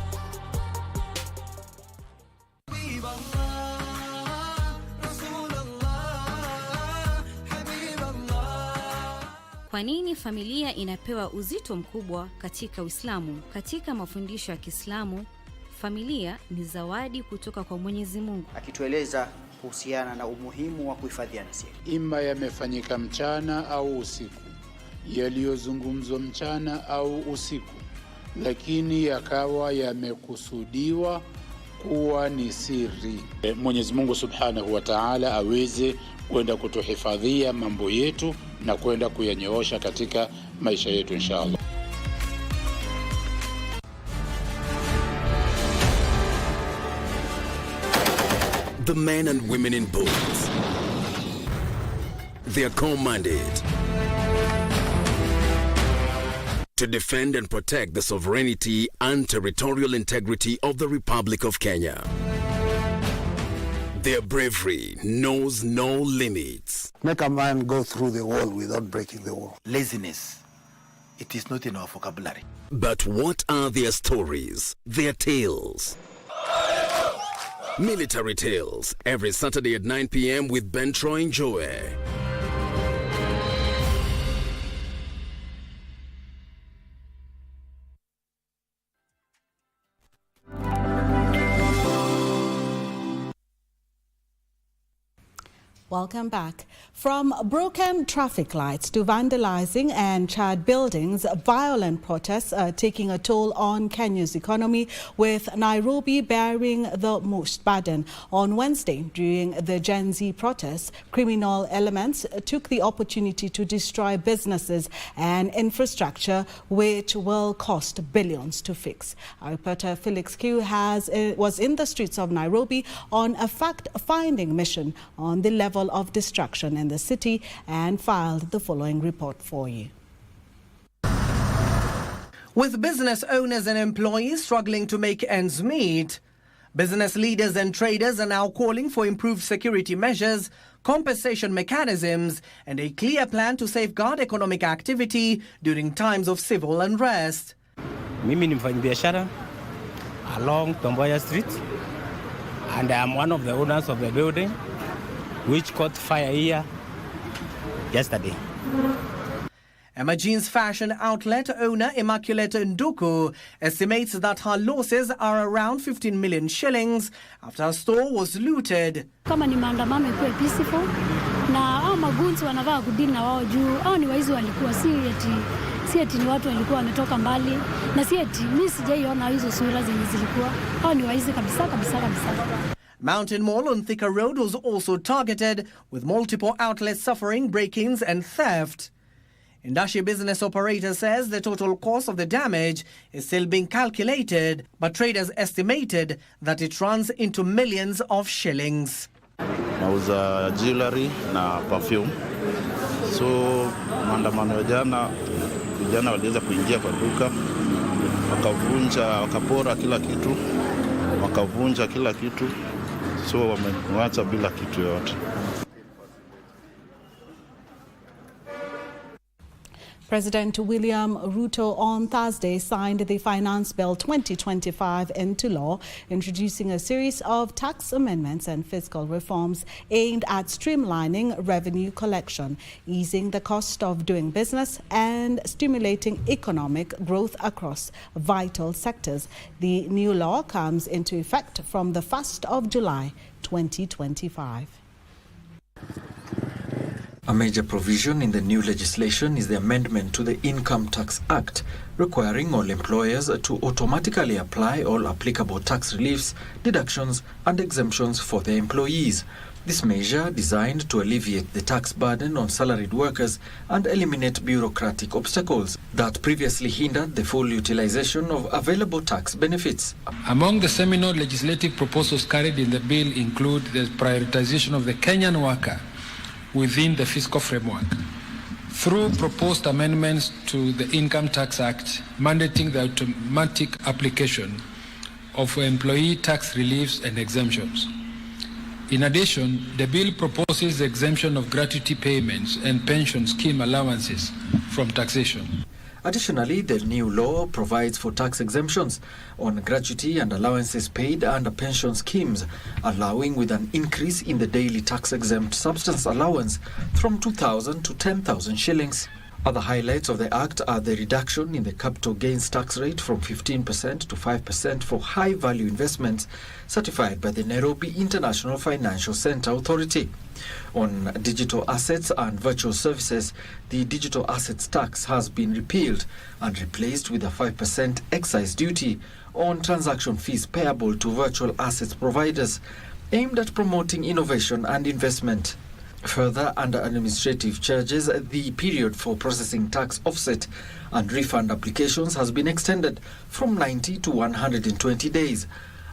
Kwa nini familia inapewa uzito mkubwa katika Uislamu? Katika mafundisho ya Kiislamu, familia ni zawadi kutoka kwa Mwenyezi Mungu, akitueleza kuhusiana na umuhimu wa kuhifadhiana siri. Ima yamefanyika mchana au usiku, yaliyozungumzwa mchana au usiku, lakini yakawa yamekusudiwa kuwa ni siri. Mwenyezi Mungu Subhanahu wa Ta'ala aweze kwenda kutuhifadhia mambo yetu na kwenda kuyanyoosha katika maisha yetu inshallah. The men and women in boats, they are commanded to defend and protect the sovereignty and territorial integrity of the Republic of Kenya. Their bravery knows no limits. Make a man go through the wall without breaking the wall. Laziness it is not in our vocabulary. But what are their stories, their tales? Military Tales, every Saturday at 9 p.m. with Ben Troy Joe. Welcome back. From broken traffic lights to vandalizing and charred buildings, violent protests are taking a toll on Kenya's economy, with Nairobi bearing the most burden. On Wednesday, during the Gen Z protests, criminal elements took the opportunity to destroy businesses and infrastructure, which will cost billions to fix. Our reporter Felix Q was in the streets of Nairobi on a fact-finding mission on the level of destruction in the city and filed the following report for you. With business owners and employees struggling to make ends meet, business leaders and traders are now calling for improved security measures, compensation mechanisms, and a clear plan to safeguard economic activity during times of civil unrest. Mimi ni mfanyabiashara along Tomboya Street, and I am one of the owners of the building which caught fire here yesterday. Emma Jean's fashion outlet owner Immaculate Nduku estimates that her losses are around 15 million shillings after her store was looted. Kama ni maandamano ikuwe peaceful na hao magunzi wanavaa kudini na wao juu, hao ni waizi walikuwa, si eti ni watu walikuwa wametoka mbali, na si eti mimi sijaiona hizo sura zenye zilikuwa, hao ni waizi kabisa. Mountain Mall on Thika Road was also targeted, with multiple outlets suffering break-ins and theft. Industry business operator says the total cost of the damage is still being calculated, but traders estimated that it runs into millions of shillings. Nauza jewelry na perfume. So maandamano ya jana, vijana waliweza kuingia kwa duka, wakapora kila kitu, wakavunja kila kitu. So wameacha bila kitu yote. President William Ruto on Thursday signed the Finance Bill 2025 into law, introducing a series of tax amendments and fiscal reforms aimed at streamlining revenue collection, easing the cost of doing business, and stimulating economic growth across vital sectors. The new law comes into effect from the 1st of July 2025. A major provision in the new legislation is the amendment to the Income Tax Act, requiring all employers to automatically apply all applicable tax reliefs, deductions, and exemptions for their employees. This measure, designed to alleviate the tax burden on salaried workers and eliminate bureaucratic obstacles that previously hindered the full utilization of available tax benefits. Among the seminal legislative proposals carried in the bill include the prioritization of the Kenyan worker within the fiscal framework through proposed amendments to the Income Tax Act, mandating the automatic application of employee tax reliefs and exemptions. In addition, the bill proposes the exemption of gratuity payments and pension scheme allowances from taxation. Additionally, the new law provides for tax exemptions on gratuity and allowances paid under pension schemes, allowing with an increase in the daily tax-exempt substance allowance from 2,000 to 10,000 shillings. Other highlights of the Act are the reduction in the capital gains tax rate from 15% to 5% for high-value investments certified by the Nairobi International Financial Center Authority. On digital assets and virtual services, the digital assets tax has been repealed and replaced with a 5% excise duty on transaction fees payable to virtual assets providers, aimed at promoting innovation and investment. Further, under administrative charges, the period for processing tax offset and refund applications has been extended from 90 to 120 days.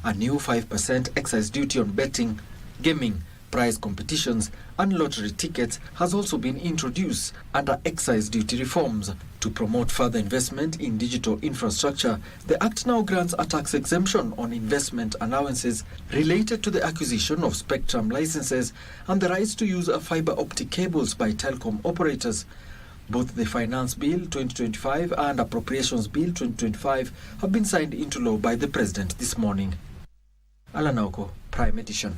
A new 5% excise duty on betting, gaming, prize competitions and lottery tickets has also been introduced under excise duty reforms. To promote further investment in digital infrastructure, the Act now grants a tax exemption on investment allowances related to the acquisition of spectrum licenses and the rights to use fiber optic cables by telecom operators. Both the Finance Bill 2025 and Appropriations Bill 2025 have been signed into law by the President this morning. Alanauko, Prime Edition.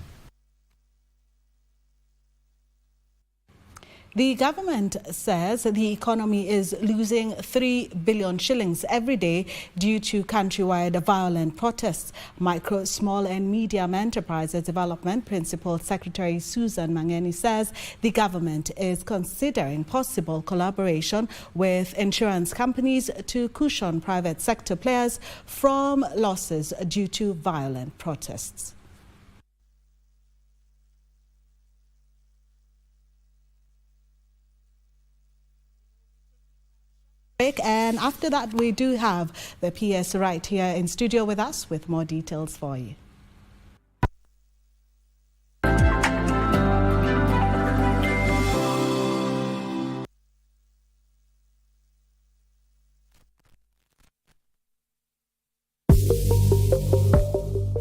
The government says the economy is losing 3 billion shillings every day due to countrywide violent protests. Micro, Small and Medium Enterprises Development Principal Secretary Susan Mangenni says the government is considering possible collaboration with insurance companies to cushion private sector players from losses due to violent protests. And after that, we do have the PS right here in studio with us with more details for you.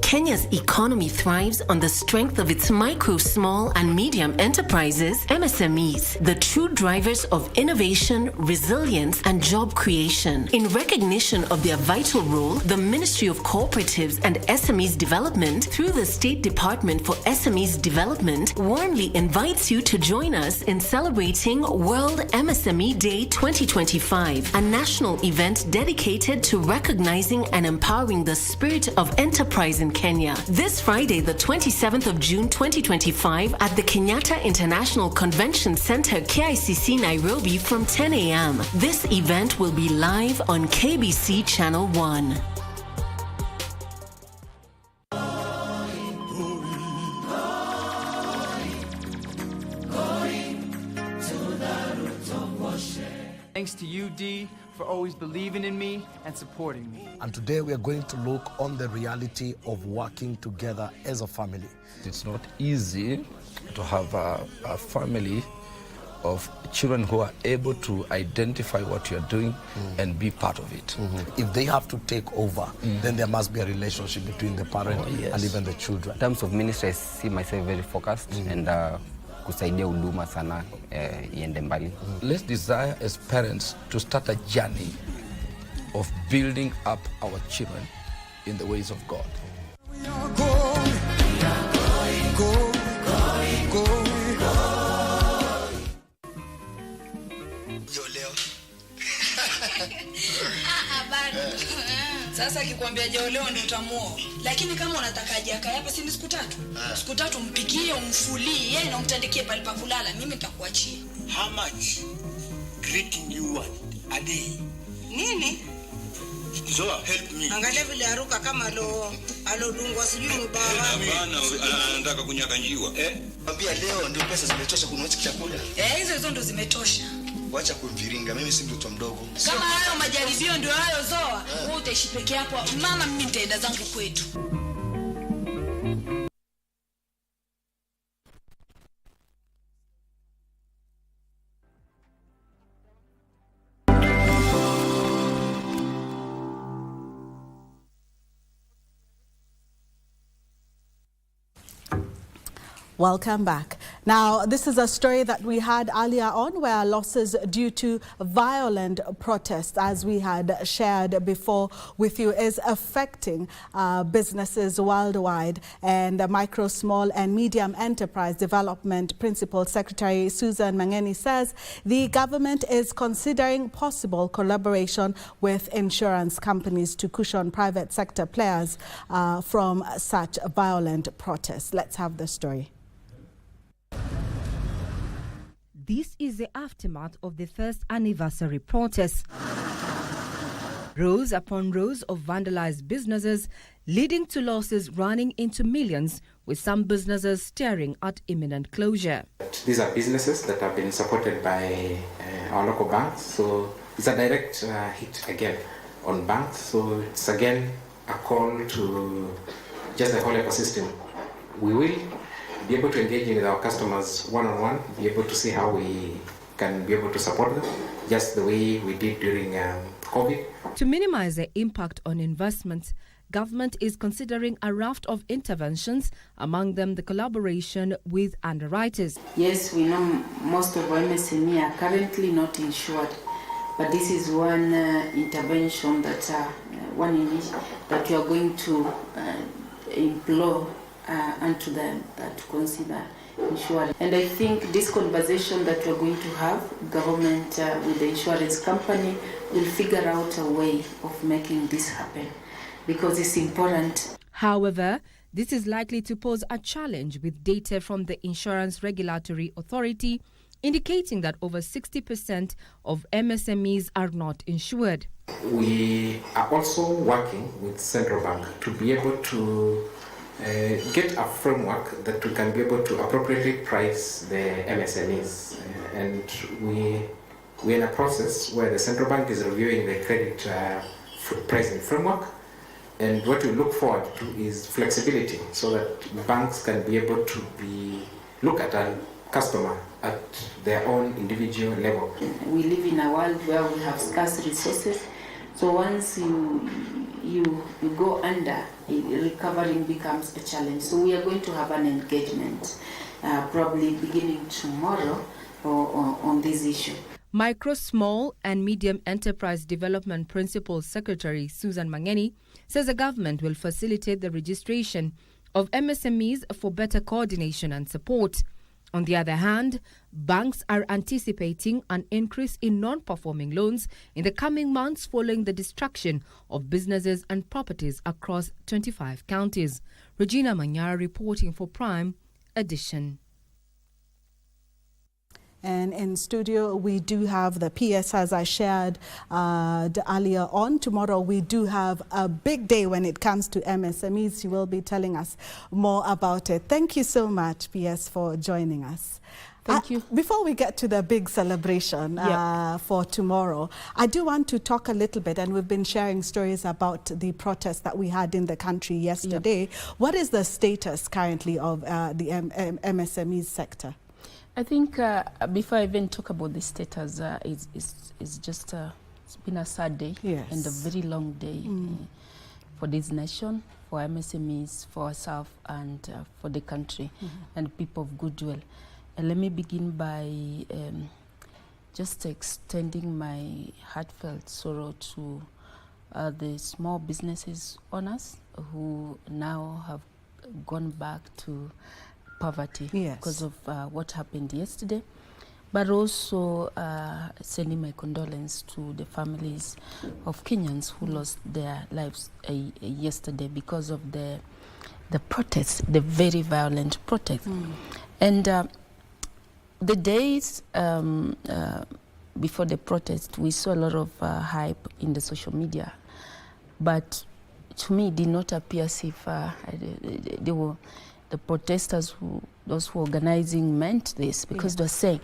Kenya's economy thrives on the strength of its micro, small and medium enterprises, MSMEs, the true drivers of innovation, resilience and job creation. In recognition of their vital role, the Ministry of Cooperatives and SMEs Development, through the State Department for SMEs Development, warmly invites you to join us in celebrating World MSME Day 2025, a national event dedicated to recognizing and empowering the spirit of enterprise in Kenya. This Friday, the 27th of June 2025 at the Kenyatta International Convention Center, KICC, Nairobi from 10 a.m. This event will be live on KBC Channel 1. Thanks to you, D, for always believing in me and supporting me. And today we are going to look on the reality of working together as a family. It's not easy to have a family of children who are able to identify what you're doing and be part of it. If they have to take over, then there must be a relationship between the parent and even the children. In terms of ministry, I see myself very focused and kusaidia huduma sana iende mbali. Let's desire as parents to start a journey of building up our children in the ways of God. We are going, going. Sasa akikwambia jaoleo ndio utamuoa. Lakini kama unataka jaka hapa si ni siku tatu. Siku tatu mpikie, umfulie, yeye na umtandikie pale pa kulala, mimi nitakuachia. How much greeting you want a day? Nini? So help me. Angalia vile aruka kama alodungwa sijui mbaya. Hapana, anataka kunyaka njiwa. Mwambia leo ndio pesa zimetosha kununua chakula. Hizo ndio zimetosha. Wacha kumviringa, mimi si mtoto mdogo. Kama hayo majaribio ndio hayo zoa, wewe utaishi peke yako. Mama, mimi nitaenda zangu kwetu. Welcome back. Now, this is a story that we had earlier on where losses due to violent protests, as we had shared before with you, is affecting businesses worldwide. And Micro, Small and Medium Enterprise Development Principal Secretary Susan Mangenni says the government is considering possible collaboration with insurance companies to cushion private sector players from such violent protests. Let's have the story. This is the aftermath of the first anniversary protests. Rows upon rows of vandalized businesses, leading to losses running into millions, with some businesses staring at imminent closure. These are businesses that have been supported by our local banks, so it's a direct hit again on banks. So it's again a call to just the whole ecosystem. We will be able to engage with our customers one-on-one, be able to see how we can be able to support them, just the way we did during COVID. To minimize the impact on investments, government is considering a raft of interventions, among them the collaboration with underwriters. Yes, we know most of our MSME are currently not insured, but this is one intervention that that we are going to implore unto them to consider insurance. And I think this conversation that we are going to have, government with the insurance company, will figure out a way of making this happen, because it's important. However, this is likely to pose a challenge, with data from the Insurance Regulatory Authority indicating that over 60% of MSMEs are not insured. We are also working with Central Bank to be able to get a framework that we can be able to appropriately price the MSMEs. And we're in a process where the Central Bank is reviewing the credit pricing framework. And what we look forward to is flexibility, so that banks can be able to look at a customer at their own individual level. We live in a world where we have scarce resources, so once you go under, recovering becomes a challenge. So we are going to have an engagement probably beginning tomorrow on this issue. Micro, Small and Medium Enterprise Development Principal Secretary Susan Mangenni says the government will facilitate the registration of MSMEs for better coordination and support. On the other hand, banks are anticipating an increase in non-performing loans in the coming months following the destruction of businesses and properties across 25 counties. Regina Manyara reporting for Prime Edition. And in studio, we do have the PS, as I shared earlier on. Tomorrow, we do have a big day when it comes to MSMEs. She will be telling us more about it. Thank you so much, PS, for joining us. Thank you. Before we get to the big celebration for tomorrow, I do want to talk a little bit, and we've been sharing stories about the protests that we had in the country yesterday. What is the status currently of the MSME sector? I think before I even talk about the status, it's just it's been a sad day and a very long day for this nation, for MSMEs, for ourselves, and for the country and people of goodwill. And let me begin by just extending my heartfelt sorrow to the small businesses owners who now have gone back to poverty because of what happened yesterday, but also sending my condolence to the families of Kenyans who lost their lives yesterday because of the protests, the very violent protests. And the days before the protest, we saw a lot of hype in the social media, but to me it did not appear as if they were the protesters, those who were organizing, meant this, because they were saying,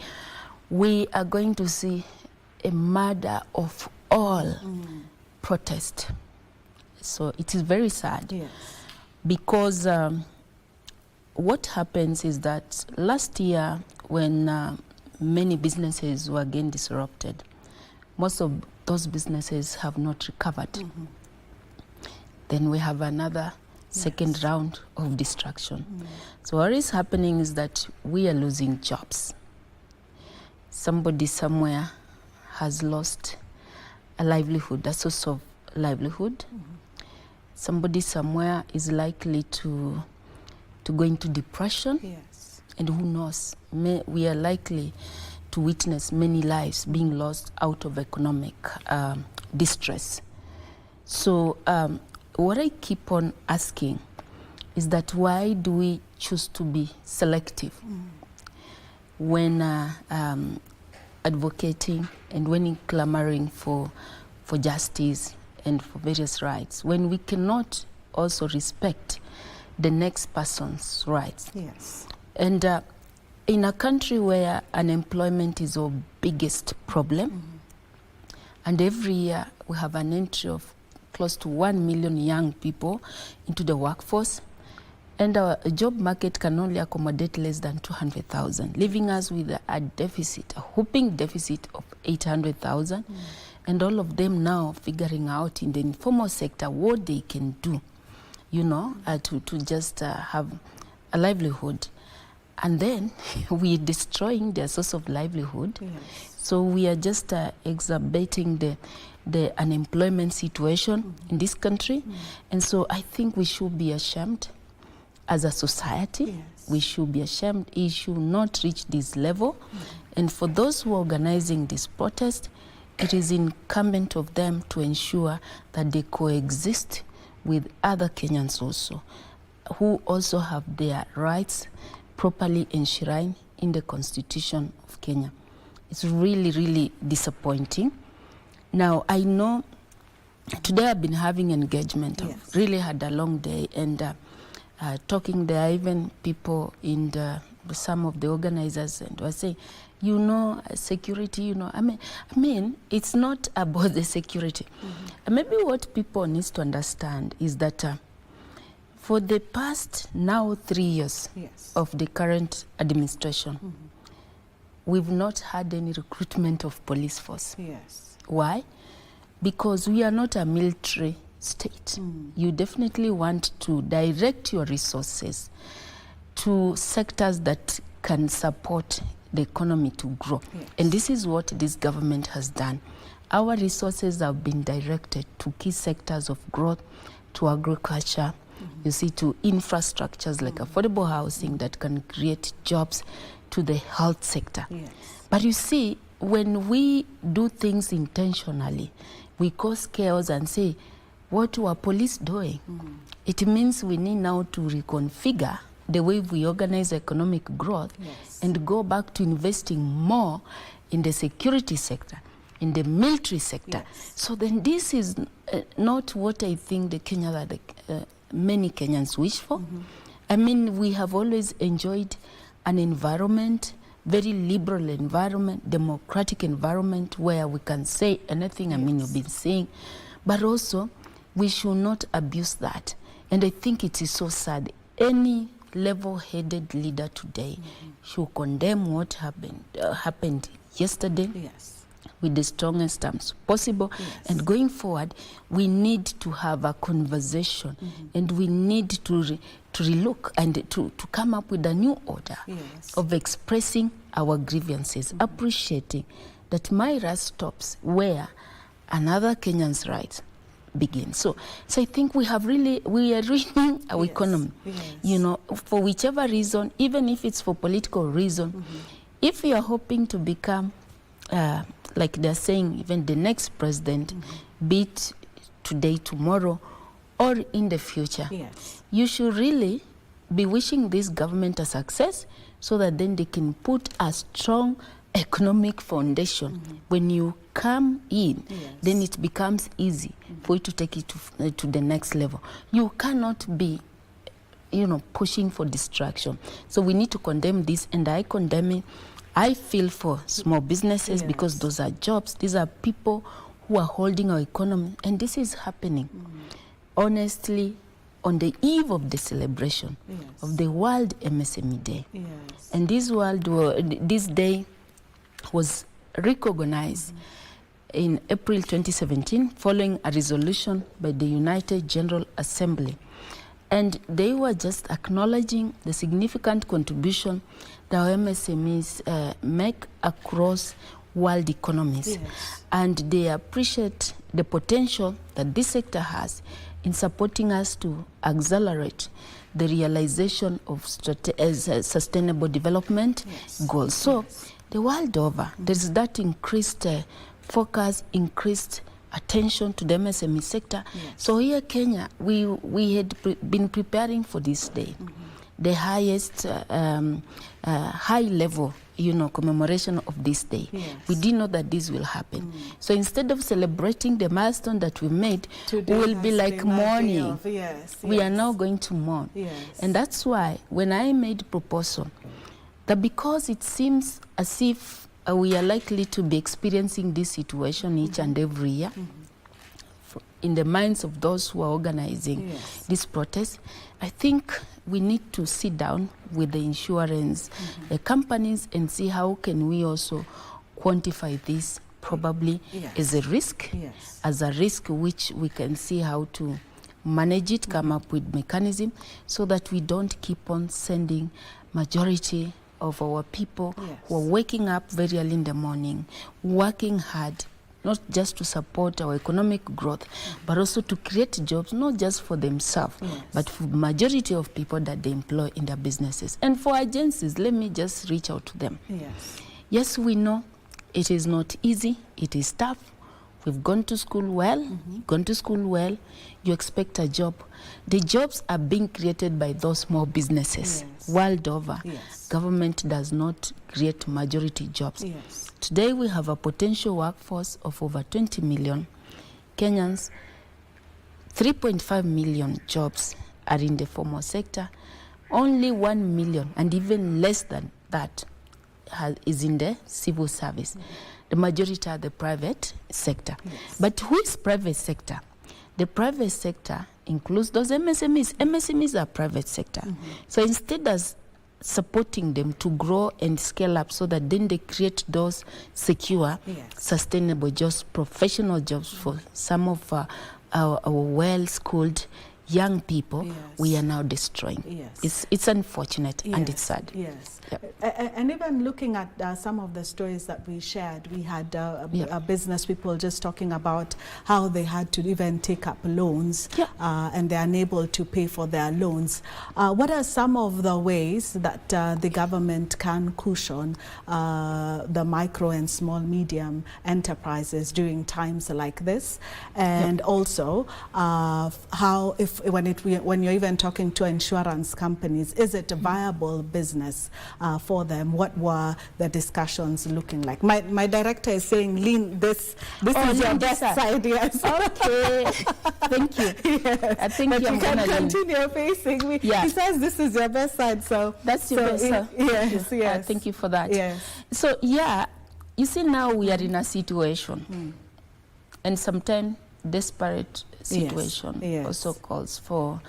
we are going to see a murder of all protest. So it is very sad, because what happens is that last year, when many businesses were again disrupted, most of those businesses have not recovered. Then we have another second round of destruction. So what is happening is that we are losing jobs. Somebody somewhere has lost a livelihood, a source of livelihood. Somebody somewhere is likely to go into depression. And who knows, we are likely to witness many lives being lost out of economic distress. So what I keep on asking is that why do we choose to be selective when advocating and when clamoring for justice and for various rights, when we cannot also respect the next person's rights? And in a country where unemployment is our biggest problem, and every year we have an entry of close to 1 million young people into the workforce, and our job market can only accommodate less than 200,000, leaving us with a deficit, a whopping deficit of 800,000, and all of them now figuring out in the informal sector what they can do to just have a livelihood. And then we're destroying their source of livelihood. Yes. So we are just exacerbating the unemployment situation in this country. And so I think we should be ashamed as a society. Yes. We should be ashamed. It should not reach this level. And for those who are organizing this protest, it is incumbent of them to ensure that they coexist with other Kenyans also, who also have their rights properly enshrined in the Constitution of Kenya. It's really, really disappointing. Now, I know today I've been having engagement. Yes. I've really had a long day, and talking there, even people in some of the organizers, and were saying, security, I mean, it's not about the security. Maybe what people need to understand is that for the past now 3 years of the current administration, we've not had any recruitment of police force. Yes. Why? Because we are not a military state. You definitely want to direct your resources to sectors that can support the economy to grow. Yes. And this is what this government has done. Our resources have been directed to key sectors of growth, to agriculture, you see, to infrastructures like affordable housing that can create jobs, to the health sector. Yes. But you see, when we do things intentionally, we cause chaos and say, what were police doing? It means we need now to reconfigure the way we organize economic growth and go back to investing more in the security sector, in the military sector. So then this is not what I think many Kenyans wish for. I mean, we have always enjoyed an environment, very liberal environment, democratic environment, where we can say anything. I mean, you've been saying, but also we should not abuse that. And I think it is so sad. Any level-headed leader today should condemn what happened yesterday with the strongest terms possible. And going forward, we need to have a conversation, and we need to relook and to come up with a new order of expressing our grievances, appreciating that my right stops where another Kenyan's rights begin. So I think we are ruining our economy. For whichever reason, even if it's for political reason, if you are hoping to become, like they're saying, even the next president, be it today, tomorrow, or in the future, you should really be wishing this government a success, so that then they can put a strong economic foundation. When you come in, then it becomes easy for you to take it to the next level. You cannot be, pushing for distraction. So we need to condemn this, and I condemn it. I feel for small businesses because those are jobs. These are people who are holding our economy, and this is happening. Honestly, on the eve of the celebration of the World MSME Day. And this day was recognized in April 2017 following a resolution by the United General Assembly. And they were just acknowledging the significant contribution that our MSMEs make across world economies. And they appreciate the potential that this sector has in supporting us to accelerate the realization of sustainable development goals. So the world over, there's that increased focus, increased attention to the MSME sector. So here Kenya, we had been preparing for this day, the highest high level commemoration of this day. We didn't know that this will happen. So instead of celebrating the milestone that we made, we will be like mourning. We are now going to mourn. And that's why when I made proposal, that because it seems as if we are likely to be experiencing this situation each and every year, in the minds of those who are organizing this protest, I think we need to sit down with the insurance companies and see how can we also quantify this probably as a risk, which we can see how to manage it, come up with mechanism so that we don't keep on sending majority of our people who are waking up very early in the morning, working hard, not just to support our economic growth, but also to create jobs, not just for themselves, but for majority of people that they employ in their businesses. And for agencies, let me just reach out to them. Yes, we know it is not easy, it is tough. We've gone to school well, you expect a job. The jobs are being created by those small businesses world over. Government does not create majority jobs. Today we have a potential workforce of over 20 million Kenyans. 3.5 million jobs are in the formal sector. Only 1 million, and even less than that, is in the civil service. The majority are the private sector. But who is private sector? The private sector includes those MSMEs. MSMEs are private sector. So instead of supporting them to grow and scale up so that then they create those secure, sustainable jobs, professional jobs for some of our well-schooled young people, we are now destroying. It's unfortunate and it's sad. And even looking at some of the stories that we shared, we had business people just talking about how they had to even take up loans and they're unable to pay for their loans. What are some of the ways that the government can cushion the micro and small medium enterprises during times like this? And also how, when you're even talking to insurance companies, is it a viable business for them? What were the discussions looking like? My director is saying, Lynn, this is your best side. Yes. Okay. Thank you. I think but you can continue facing me. He says this is your best side, so that's your best side. Yes. Thank you for that. So you see, now we are in a situation, and sometimes desperate situation also calls for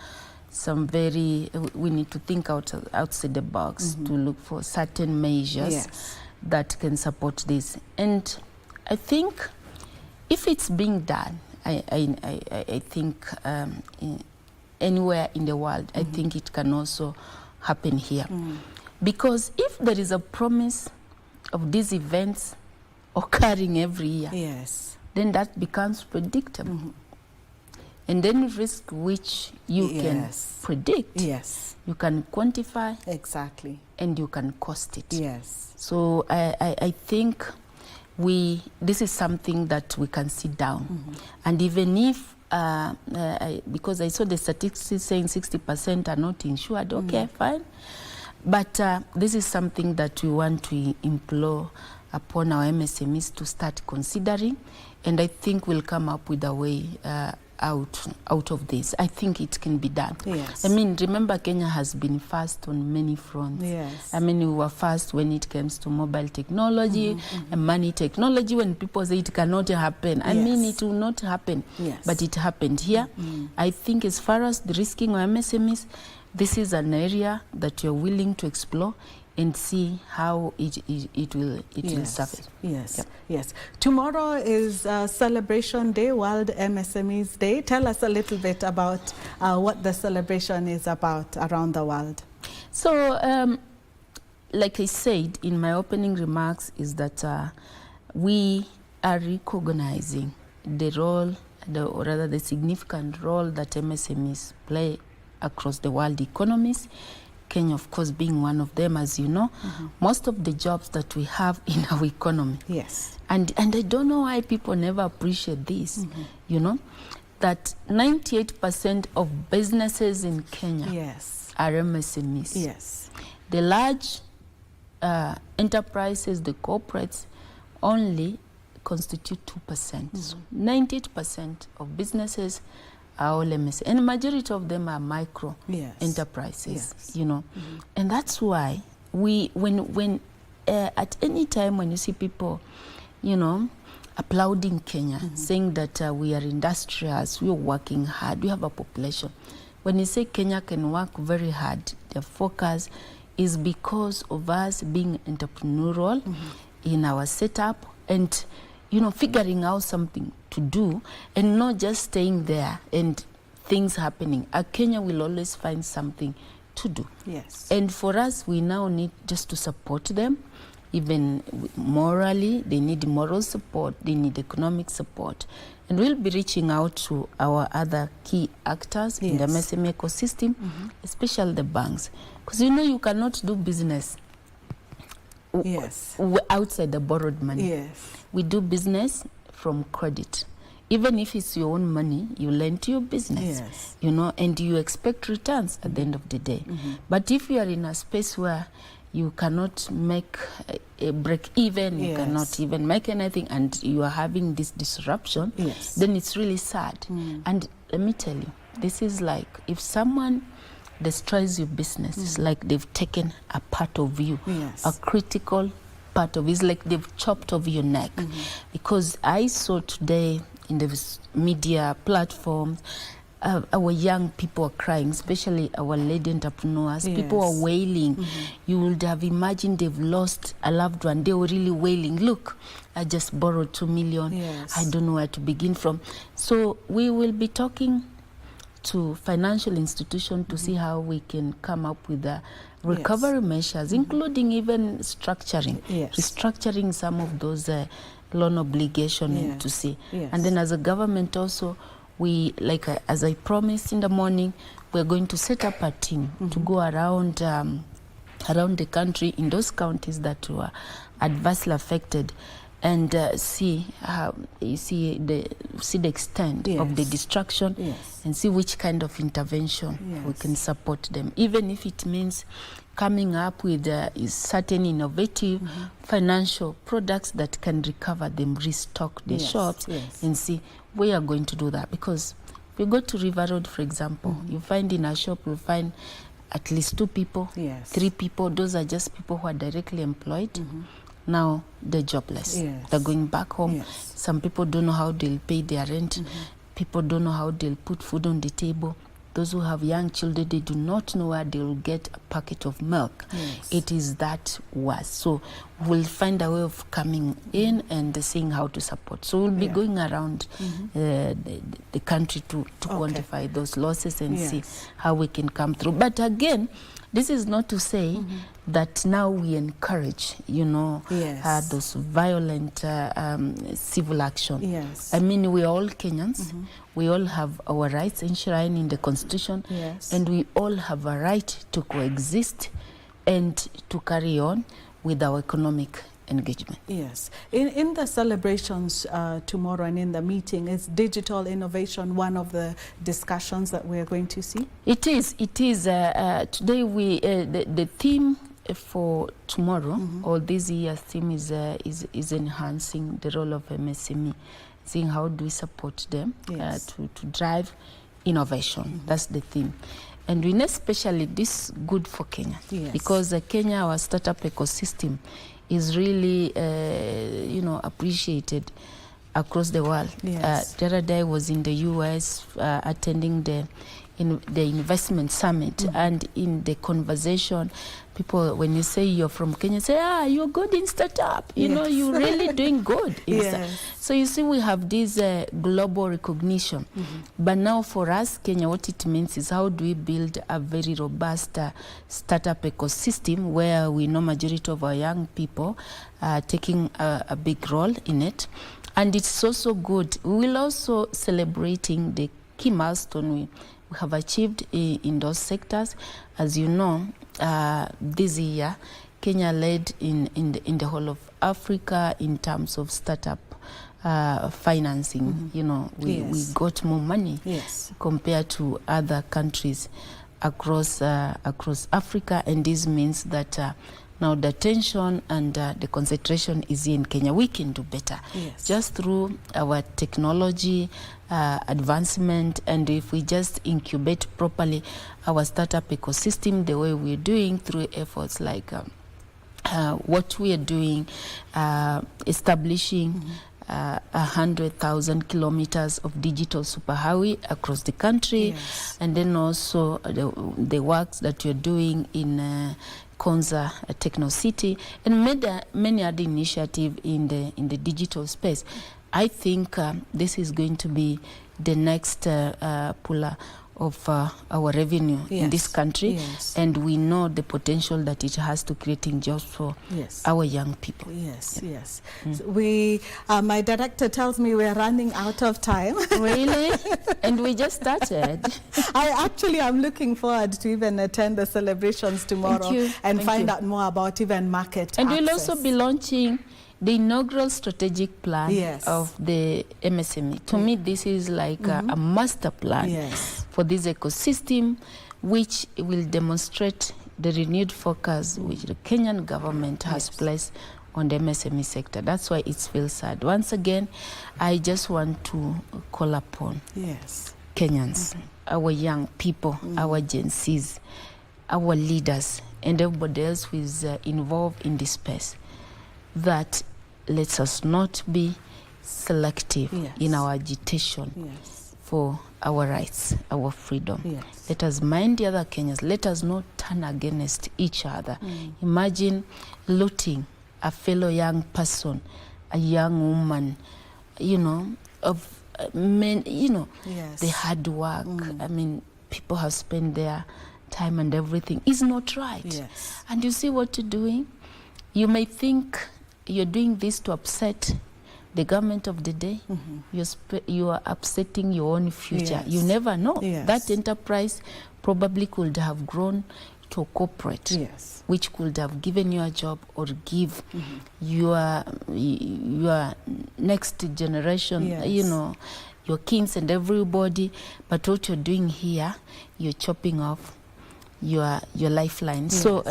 some we need to think outside the box to look for certain measures that can support this. And I think if it's being done, I think anywhere in the world, I think it can also happen here. Because if there is a promise of these events occurring every year, then that becomes predictable. And then risk which you can predict, you can quantify and you can cost it. So I think this is something that we can sit down. And even if, because I saw the statistics saying 60% are not insured, okay, fine. But this is something that we want to implore upon our MSMEs to start considering. And I think we'll come up with a way out of this. I think it can be done. I mean, remember, Kenya has been fast on many fronts. I mean, we were fast when it comes to mobile technology and money technology. When people say it cannot happen, I mean, it will not happen. But it happened here. I think as far as the risking of MSMEs, this is an area that you're willing to explore and see how it will surface. Yes. Tomorrow is Celebration Day, World MSMEs Day. Tell us a little bit about what the celebration is about around the world. So, like I said in my opening remarks, is that we are recognizing the role, or rather the significant role that MSMEs play across the world economies. Kenya, of course, being one of them, as you know, most of the jobs that we have in our economy. And I don't know why people never appreciate this, you know, that 98% of businesses in Kenya are MSMEs. The large enterprises, the corporates, only constitute 2%. So 98% of businesses are all MSMEs, and the majority of them are micro enterprises, you know. And that's why when at any time when you see people, you know, applauding Kenya, saying that we are industrious, we are working hard, we have a population. When you say Kenya can work very hard, their focus is because of us being entrepreneurial in our setup and, you know, figuring out something to do and not just staying there and things happening, a Kenya will always find something to do. Yes. And for us, we now need just to support them, even morally. They need moral support, they need economic support. And we'll be reaching out to our other key actors in the MSME ecosystem, especially the banks. Because you cannot do business outside the borrowed money. Yes. We do business from credit. Even if it's your own money, you lend to your business, and you expect returns at the end of the day. But if you are in a space where you cannot make a break even, you cannot even make anything, and you are having this disruption, then it's really sad. And let me tell you, this is like if someone destroys your business, it's like they've taken a part of you, a critical part of it. It's like they've chopped off your neck. Because I saw today in the media platforms, our young people are crying, especially our lady entrepreneurs. People are wailing. You would have imagined they've lost a loved one. They were really wailing. Look, I just borrowed 2 million. I don't know where to begin from. So we will be talking to financial institutions to see how we can come up with the recovery measures, including even structuring, restructuring some of those loan obligation to see. And then as a government also, we, as I promised in the morning, we're going to set up a team to go around the country in those counties that were adversely affected and see the extent of the destruction and see which kind of intervention we can support them, even if it means coming up with certain innovative financial products that can recover them, restock the shops, and see we are going to do that. Because if you go to River Road, for example, you find in a shop, you find at least 2 people, 3 people. Those are just people who are directly employed. Now they're jobless. They're going back home. Some people don't know how they'll pay their rent. People don't know how they'll put food on the table. Those who have young children, they do not know where they will get a packet of milk. It is that worse. So we'll find a way of coming in and seeing how to support. So we'll be going around the country to quantify those losses and see how we can come through. But again, this is not to say that now we encourage, those violent civil action. I mean, we're all Kenyans. We all have our rights enshrined in the Constitution, and we all have a right to coexist and to carry on with our economic engagement. Yes. In the celebrations tomorrow and in the meeting, is digital innovation one of the discussions that we're going to see? It is. Today the theme for tomorrow or this year's theme is enhancing the role of MSME, seeing how do we support them to drive innovation. That's the theme. And we know especially this good for Kenya because Kenya, our startup ecosystem, is really, appreciated across the world. The other day I was in the US attending the investment summit, and in the conversation, people, when you say you're from Kenya, say, you're good in startup. You're really doing good. So you see, we have this global recognition. But now for us, Kenya, what it means is how do we build a very robust startup ecosystem where we know majority of our young people are taking a big role in it. And it's also good. We will also celebrating the key milestone we have achieved in those sectors. As you know, this year, Kenya led in the whole of Africa in terms of startup financing. We got more money compared to other countries across Africa, and this means that now the attention and the concentration is in Kenya. We can do better just through our technology advancement, and if we just incubate properly our startup ecosystem the way we're doing through efforts like what we are doing, establishing 100,000 kilometers of digital superhighway across the country, and then also the works that you're doing in Konza Techno City, and many other initiatives in the digital space. I think this is going to be the next puller of our revenue in this country, and we know the potential that it has to creating jobs for our young people. Yes. So my director tells me we're running out of time. Really? And we just started. I am looking forward to even attend the celebrations tomorrow and find out more about even market and access. we'll also be launching the inaugural strategic plan of the MSME. To me, this is like a master plan for this ecosystem, which will demonstrate the renewed focus which the Kenyan government has placed on the MSME sector. That's why it feels sad. Once again, I just want to call upon Kenyans, our young people, our Gen Zs, our leaders, and everybody else who is involved in this space, that let us not be selective in our agitation for our rights, our freedom. Let us mind the other Kenyans. Let us not turn against each other. Imagine looting a fellow young person, a young woman, of men, the hard work. I mean, people have spent their time and everything. It's not right. And you see what you're doing? You may think you're doing this to upset the government of the day. You are upsetting your own future. You never know. That enterprise probably could have grown to a corporate, which could have given you a job or give your next generation, your kids and everybody. But what you're doing here, you're chopping off your lifeline. So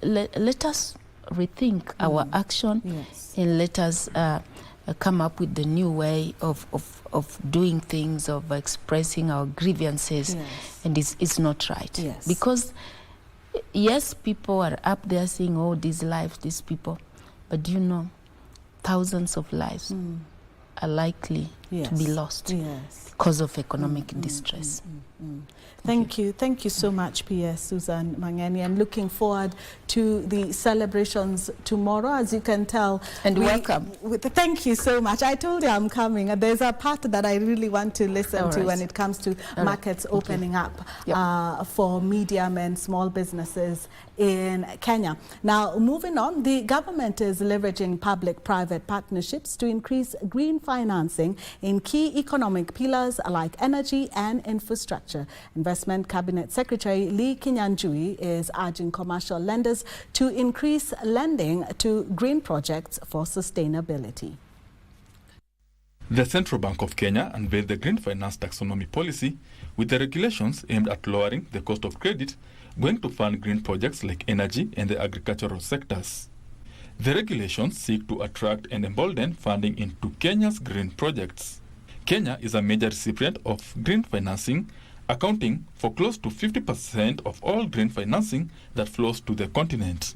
let us rethink our action and let us come up with the new way of doing things, of expressing our grievances, and it's not right. Because yes, people are up there saying, oh, these lives, these people, but thousands of lives are likely to be lost because of economic distress. Thank you so much, PS Susan Mangenni, and looking forward to the celebrations tomorrow, as you can tell. And welcome. Thank you so much. I told you I'm coming. There's a part that I really want to listen to when it comes to markets opening up for medium and small businesses in Kenya. Now, moving on, the government is leveraging public-private partnerships to increase green financing in key economic pillars like energy and infrastructure. Investment Cabinet Secretary Lee Kinyanjui is urging commercial lenders to increase lending to green projects for sustainability. The Central Bank of Kenya unveiled the Green Finance Taxonomy policy with the regulations aimed at lowering the cost of credit going to fund green projects like energy and the agricultural sectors. The regulations seek to attract and embolden funding into Kenya's green projects. Kenya is a major recipient of green financing, accounting for close to 50% of all green financing that flows to the continent.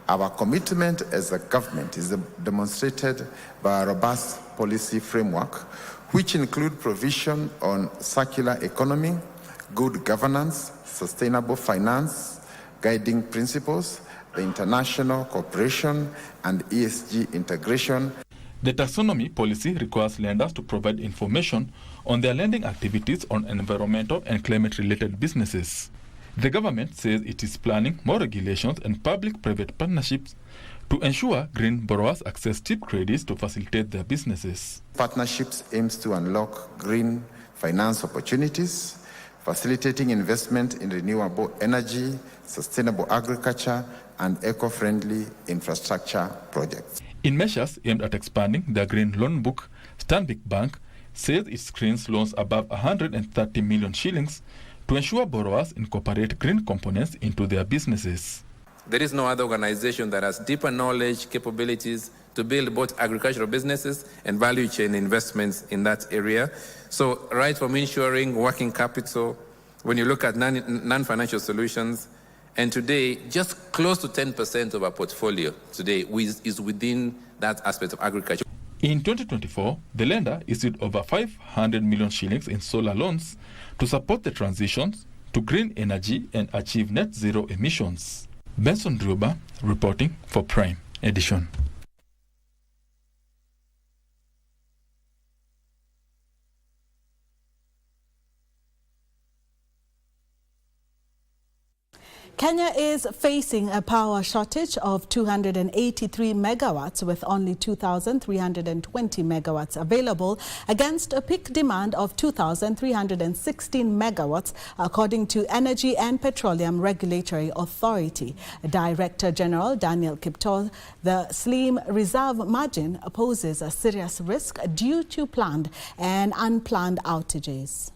Our commitment as a government is demonstrated by a robust policy framework, which include provision on circular economy, good governance, sustainable finance, guiding principles, the international cooperation, and ESG integration. The taxonomy policy requires lenders to provide information on their lending activities on environmental and climate-related businesses. The government says it is planning more regulations and public-private partnerships to ensure green borrowers access cheap credits to facilitate their businesses. Partnerships aims to unlock green finance opportunities, facilitating investment in renewable energy, sustainable agriculture, and eco-friendly infrastructure projects. In measures aimed at expanding the green loan book, Stanbic Bank says it screens loans above 130 million shillings to ensure borrowers incorporate green components into their businesses. There is no other organization that has deeper knowledge, capabilities to build both agricultural businesses and value chain investments in that area. So right from ensuring working capital, when you look at non-financial solutions, and today, just close to 10% of our portfolio today is within that aspect of agriculture. In 2024, the lender issued over 500 million shillings in solar loans to support the transitions to green energy and achieve net zero emissions. Benson Druba reporting for Prime Edition. Kenya is facing a power shortage of 283 megawatts with only 2,320 megawatts available against a peak demand of 2,316 megawatts according to Energy and Petroleum Regulatory Authority. Director General Daniel Kipyegon, the slim reserve margin poses a serious risk due to planned and unplanned outages.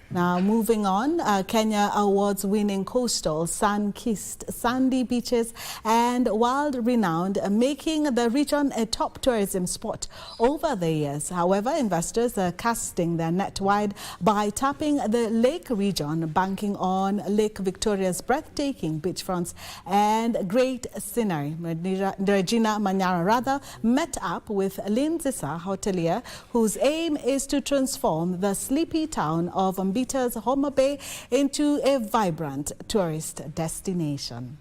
Now, moving on, Kenya awards winning coastal, sun-kissed, sandy beaches and world-renowned, making the region a top tourism spot over the years. However, investors are casting their net wide by tapping the lake region, banking on Lake Victoria's breathtaking beachfronts and great scenery. Regina Manyara met up with Lynn Zisa, hotelier, whose aim is to transform the sleepy town of Homa Bay into a vibrant tourist destination.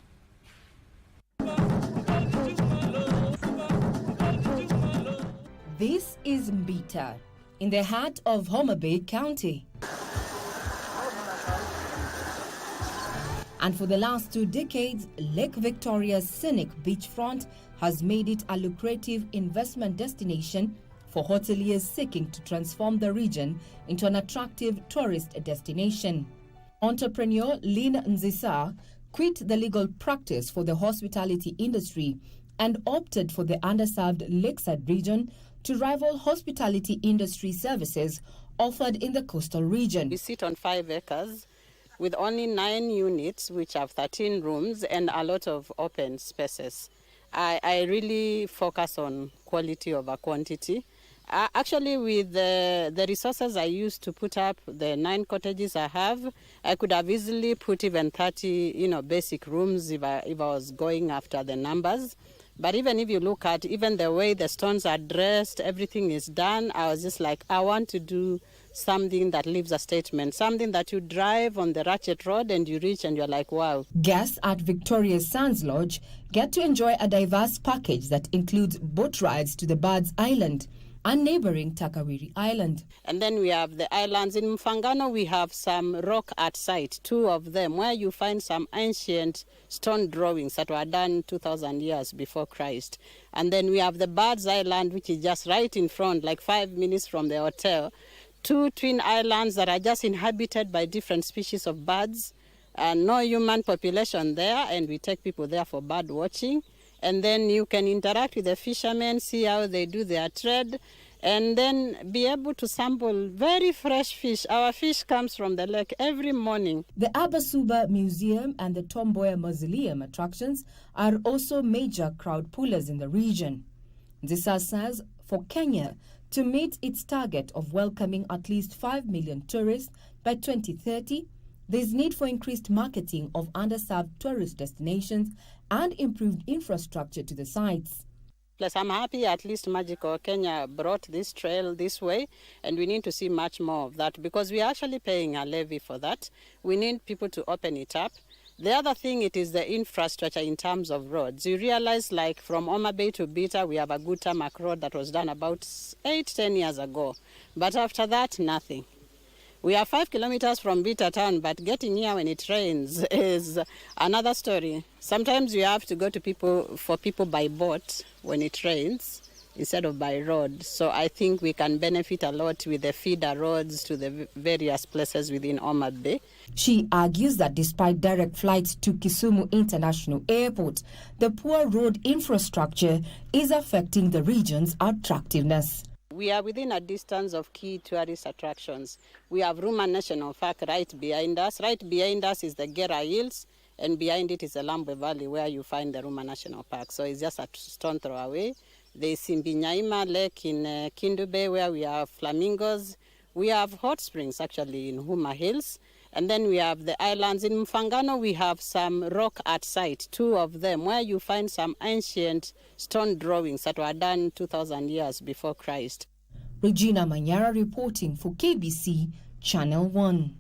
This is Mbita, in the heart of Homa Bay County. And for the last 2 decades, Lake Victoria's scenic beachfront has made it a lucrative investment destination for hoteliers seeking to transform the region into an attractive tourist destination. Entrepreneur Lynn Nzisa quit the legal practice for the hospitality industry and opted for the underserved lakeside region to rival hospitality industry services offered in the coastal region. We sit on 5 acres with only 9 units, which have 13 rooms and a lot of open spaces. I really focus on quality over quantity. Actually, with the resources I used to put up the 9 cottages I have, I could have easily put even 30, basic rooms if I was going after the numbers. But even if you look at even the way the stones are dressed, everything is done, I was just like, I want to do something that leaves a statement, something that you drive on the Ratchet Road and you reach and you're like, wow. Guests at Victoria's Sands Lodge get to enjoy a diverse package that includes boat rides to the Birds Island and neighboring Takawiri Island. And then we have the islands. In Mfangano, we have some rock art sites, 2 of them, where you find some ancient stone drawings that were done 2,000 years before Christ. And then we have the Birds Island, which is just right in front, like 5 minutes from the hotel. 2 twin islands that are just inhabited by different species of birds. And no human population there, and we take people there for bird watching. And then you can interact with the fishermen, see how they do their trade, and then be able to sample very fresh fish. Our fish comes from the lake every morning. The Abasuba Museum and the Tomboya Mausoleum attractions are also major crowd pullers in the region. Zisa says for Kenya to meet its target of welcoming at least 5 million tourists by 2030, there's need for increased marketing of underserved tourist destinations and improved infrastructure to the sites. Plus, I'm happy at least Magical Kenya brought this trail this way, and we need to see much more of that because we're actually paying a levy for that. We need people to open it up. The other thing, it is the infrastructure in terms of roads. You realize, like from Homa Bay to Bita, we have a good tarmac road that was done about 8-10 years ago. But after that, nothing. We are 5 kilometers from Bita town, but getting here when it rains is another story. Sometimes you have to go to people by boat when it rains instead of by road. So I think we can benefit a lot with the feeder roads to the various places within Homa Bay. She argues that despite direct flights to Kisumu International Airport, the poor road infrastructure is affecting the region's attractiveness. We are within a distance of key tourist attractions. We have Ruma National Park right behind us. Right behind us is the Gera Hills, and behind it is the Lambwe Valley where you find the Ruma National Park. So it's just a stone throw away. There is Nyaima Lake in Kindu Bay where we have flamingos. We have hot springs actually in Huma Hills. And then we have the islands. In Mfangano, we have some rock art sites, 2 of them, where you find some ancient stone drawings that were done 2,000 years before Christ. Regina Manyara reporting for KBC Channel 1.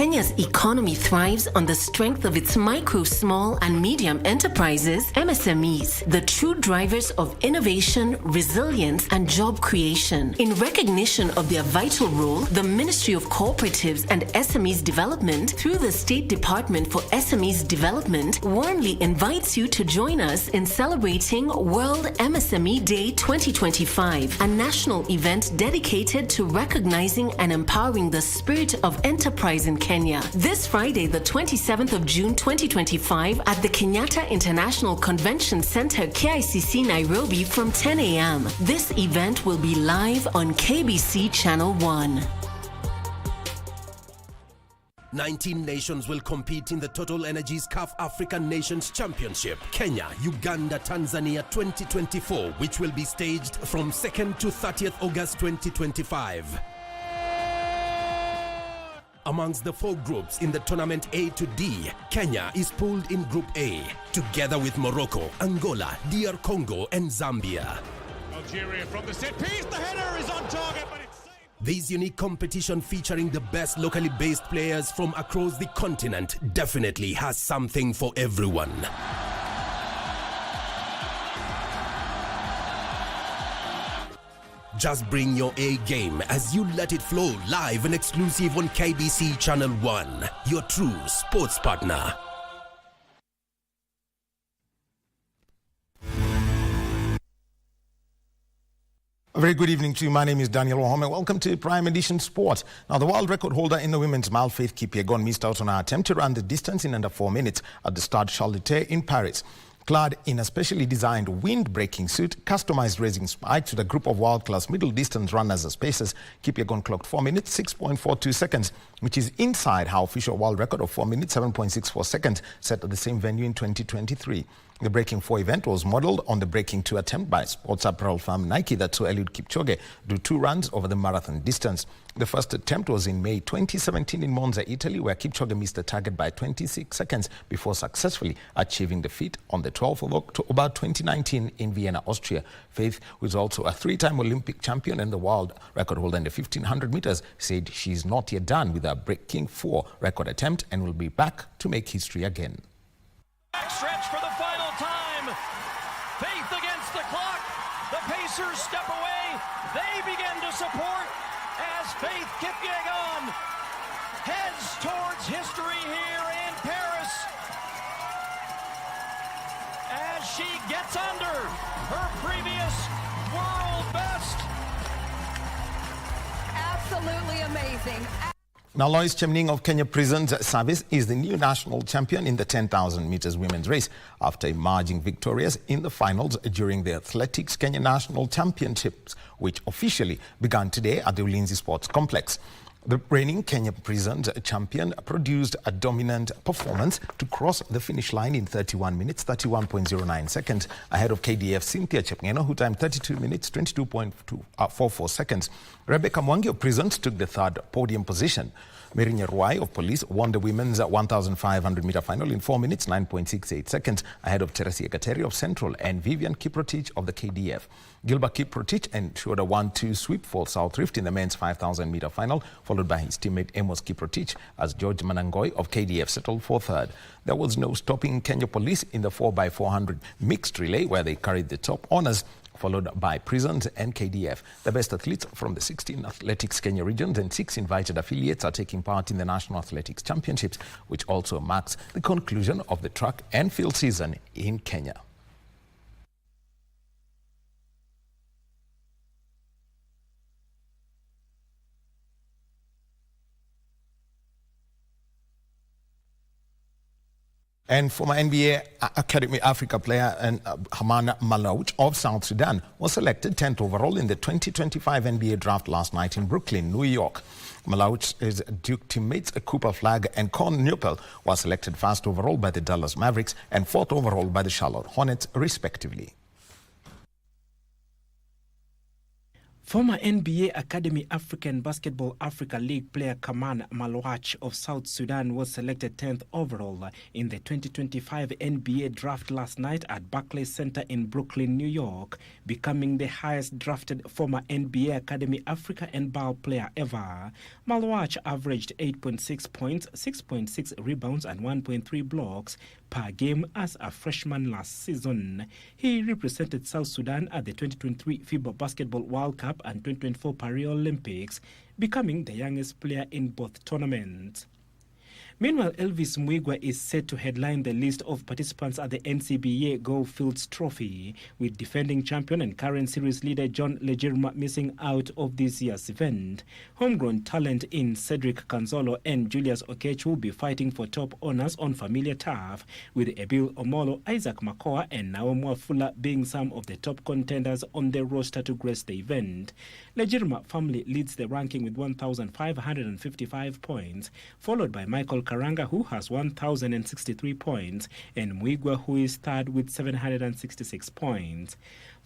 Kenya's economy thrives on the strength of its micro, small, and medium enterprises, MSMEs, the true drivers of innovation, resilience, and job creation. In recognition of their vital role, the Ministry of Cooperatives and SMEs Development, through the State Department for SMEs Development, warmly invites you to join us in celebrating World MSME Day 2025, a national event dedicated to recognizing and empowering the spirit of enterprise in Kenya. This Friday, the 27th of June 2025, at the Kenyatta International Convention Center, KICC, Nairobi, from 10 a.m. This event will be live on KBC Channel 1. 19 nations will compete in the Total Energies CAF African Nations Championship, Kenya, Uganda, Tanzania 2024, which will be staged from 2nd to 30th August 2025. Amongst the 4 groups in the tournament A to D, Kenya is pooled in Group A, together with Morocco, Angola, DR Congo, and Zambia. Algeria from the set piece, the header is on target, but it's... This unique competition featuring the best locally based players from across the continent definitely has something for everyone. Just bring your A game as you let it flow live and exclusive on KBC Channel 1, your true sports partner. A very good evening to you. My name is Daniel Wahome. Welcome to Prime Edition Sport. Now, the world record holder in the women's mile, Faith Kipyegon, missed out on her attempt to run the distance in under 4 minutes at the Stade Charles de Gaulle in Paris. Clad in a specially designed wind-breaking suit, customized racing spikes with a group of world-class middle-distance runners as pacers, Kipyegon clocked 4 minutes, 6.42 seconds, which is inside her official world record of 4 minutes, 7.64 seconds, set at the same venue in 2023. The Breaking 4 event was modeled on the Breaking 2 attempt by sports apparel firm Nike that saw Eliud Kipchoge do 2 runs over the marathon distance. The first attempt was in May 2017 in Monza, Italy, where Kipchoge missed the target by 26 seconds before successfully achieving the feat on the 12th of October 2019 in Vienna, Austria. Faith, who is also a 3-time Olympic champion and the world record holder in the 1500 meters, said she's not yet done with her Breaking 4 record attempt and will be back to make history again. Stretch for the final time. Faith against the clock. The Pacers step away. They begin to support as Faith Kipyegon heads towards history here in Paris as she gets under her previous world best. Absolutely amazing. Now, Lois Chemning of Kenya Prisons Service is the new national champion in the 10,000 meters women's race after emerging victorious in the finals during the Athletics Kenya National Championships, which officially began today at the Ulinzi Sports Complex. The reigning Kenya Prisons champion produced a dominant performance to cross the finish line in 31 minutes, 31.09 seconds, ahead of KDF Cynthia Chepngeno, who timed 32 minutes, 22.44 seconds. Rebecca Mwangi of Prisons took the 3rd podium position. Mary Nyeruai of Police won the women's 1,500-meter final in 4 minutes, 9.68 seconds, ahead of Teresia Gateri of Central and Vivian Kiprotich of the KDF. Gilbert Kiprotich ensured a 1-2 sweep for South Rift in the men's 5,000-meter final, followed by his teammate Amos Kiprotich as George Manangoi of KDF settled for 3rd. There was no stopping Kenya Police in the 4x400 mixed relay, where they carried the top honours, followed by Prisons and KDF. The best athletes from the 16 Athletics Kenya regions and 6 invited affiliates are taking part in the National Athletics Championships, which also marks the conclusion of the track and field season in Kenya. And former NBA Academy Africa player and Haman Malouch of South Sudan was selected 10th overall in the 2025 NBA draft last night in Brooklyn, New York. Malouch's Duke teammates Cooper Flagg and Con Neupel were selected 1st overall by the Dallas Mavericks and 4th overall by the Charlotte Hornets, respectively. Former NBA Academy African Basketball Africa League player Kaman Malwach of South Sudan was selected 10th overall in the 2025 NBA draft last night at Barclays Center in Brooklyn, New York, becoming the highest drafted former NBA Academy Africa and BAL player ever. Malwach averaged 8.6 points, 6.6 rebounds and 1.3 blocks per game as a freshman last season. He represented South Sudan at the 2023 FIBA Basketball World Cup and 2024 Paris Olympics, becoming the youngest player in both tournaments. Meanwhile, Elvis Mwigwa is set to headline the list of participants at the NCBA Goldfields Trophy, with defending champion and current series leader John Legirma missing out of this year's event. Homegrown talent in Cedric Canzolo and Julius Okech will be fighting for top honors on familiar turf, with Ebil Omolo, Isaac Makoa and Naomi Wafula being some of the top contenders on the roster to grace the event. Legirma family leads the ranking with 1,555 points, followed by Michael Karanga, who has 1,063 points, and Mwigwa, who is third with 766 points.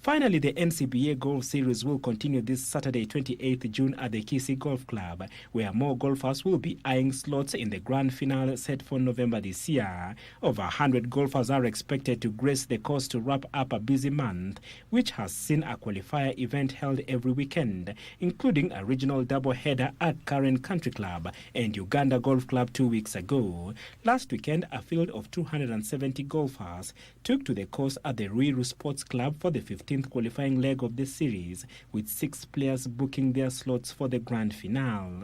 Finally, the NCBA Golf Series will continue this Saturday, 28th June at the Kisii Golf Club, where more golfers will be eyeing slots in the grand finale set for November this year. Over 100 golfers are expected to grace the course to wrap up a busy month, which has seen a qualifier event held every weekend, including a regional doubleheader at Karen Country Club and Uganda Golf Club 2 weeks ago. Last weekend, a field of 270 golfers took to the course at the Ruiru Sports Club for the 15th qualifying leg of the series, with 6 players booking their slots for the grand finale.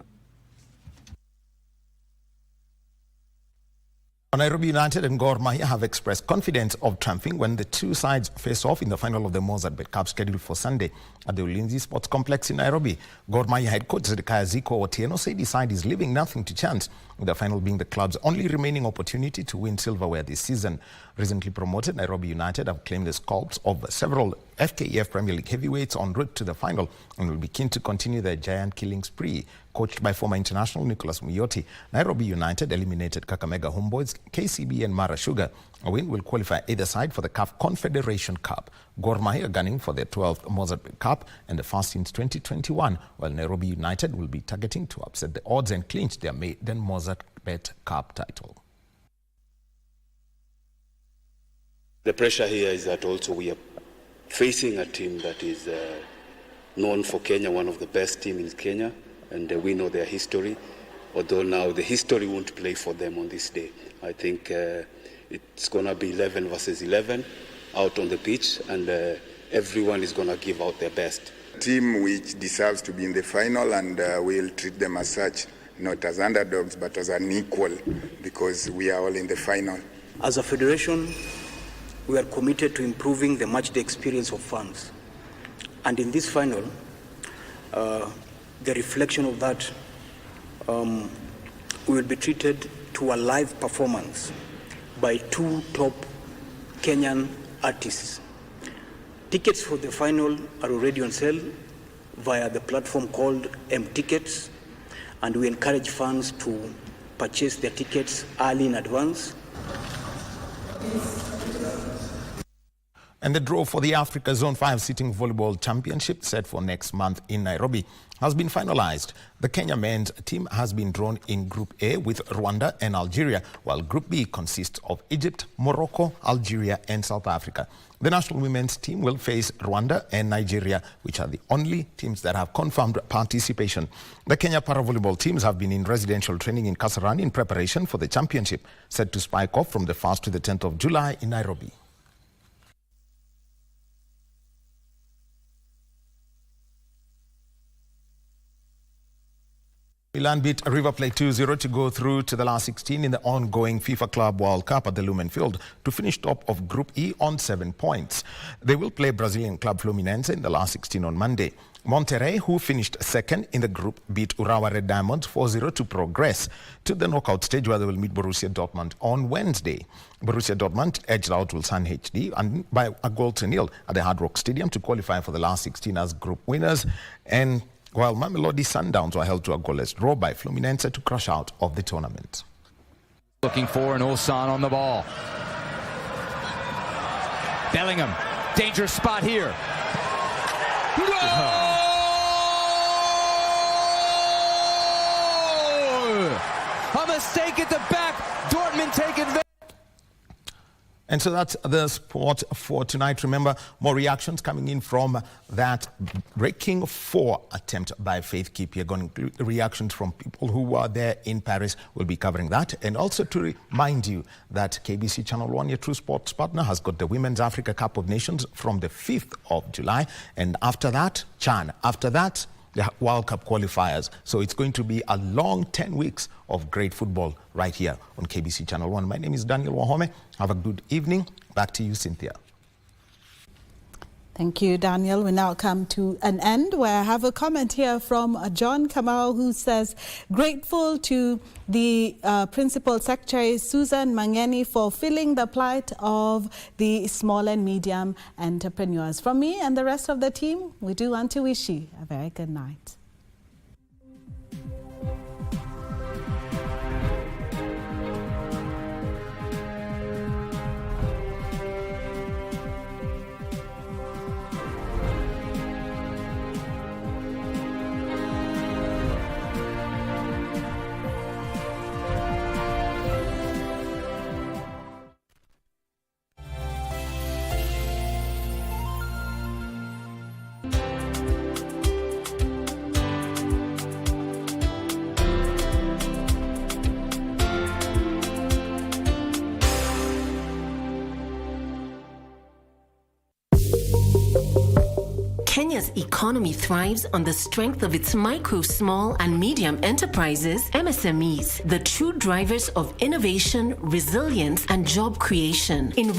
Nairobi United and Gor Mahia have expressed confidence of triumphing when the two sides face off in the final of the Mozzart Cup scheduled for Sunday at the Ulinzi Sports Complex in Nairobi. Gor Mahia head coach Zedekiah Ziko Otieno said his side is leaving nothing to chance, with the final being the club's only remaining opportunity to win silverware this season. Recently promoted Nairobi United have claimed the scalps of several FKEF Premier League heavyweights en route to the final and will be keen to continue their giant killing spree. Coached by former international Nicholas Muyoti, Nairobi United eliminated Kakamega Homeboys, KCB and Mara Sugar. A win will qualify either side for the CAF Confederation Cup. Gor Mahia gunning for their 12th Mozzart Cup and the first since 2021, while Nairobi United will be targeting to upset the odds and clinch their maiden Mozzart Cup title. The pressure here is that also we are facing a team that is known for Kenya, one of the best teams in Kenya, and we know their history, although now the history won't play for them on this day. I think it's going to be 11 versus 11 out on the pitch, and everyone is going to give out their best. Team which deserves to be in the final, and we'll treat them as such, not as underdogs, but as an equal, because we are all in the final. As a federation, we are committed to improving the matchday experience of fans. And in this final, the reflection of that, we will be treated to a live performance by 2 top Kenyan artists. Tickets for the final are already on sale via the platform called M-Tickets, and we encourage fans to purchase their tickets early in advance. And the draw for the Africa Zone 5 Sitting Volleyball Championship, set for next month in Nairobi, has been finalized. The Kenya men's team has been drawn in Group A with Rwanda and Algeria, while Group B consists of Egypt, Morocco, Algeria and South Africa. The national women's team will face Rwanda and Nigeria, which are the only teams that have confirmed participation. The Kenya para-volleyball teams have been in residential training in Kasarani in preparation for the championship, set to spike off from the 1st to the 10th of July in Nairobi. Milan beat River Plate 2-0 to go through to the last 16 in the ongoing FIFA Club World Cup at the Lumen Field to finish top of Group E on 7 points. They will play Brazilian club Fluminense in the last 16 on Monday. Monterrey, who finished second in the group, beat Urawa Red Diamonds 4-0 to progress to the knockout stage, where they will meet Borussia Dortmund on Wednesday. Borussia Dortmund edged out Ulsan HD and by a 0-0 at the Hard Rock Stadium to qualify for the last 16 as group winners, and while Mamelodi Sundowns were held to a goalless draw by Fluminense to crash out of the tournament. Looking for an Ulsan on the ball. Bellingham, dangerous spot here. Goal! A mistake at the back. Dortmund take advantage. And so that's the sport for tonight. Remember, more reactions coming in from that breaking 4 attempt by Faith Kipyegon. Reactions from people who were there in Paris. We'll be covering that. And also to remind you that KBC Channel 1, your true sports partner, has got the Women's Africa Cup of Nations from the 5th of July. And after that, Chan. After that, the World Cup qualifiers. So it's going to be a long 10 weeks of great football right here on KBC Channel 1. My name is Daniel Wahome. Have a good evening. Back to you, Cynthia. Thank you, Daniel. We now come to an end where I have a comment here from John Kamau, who says, grateful to the Principal Secretary Susan Mangenni for filling the plight of the small and medium entrepreneurs. From me and the rest of the team, we do want to wish you a very good night. Kenya's economy thrives on the strength of its micro, small, and medium enterprises, MSMEs, the true drivers of innovation, resilience, and job creation. In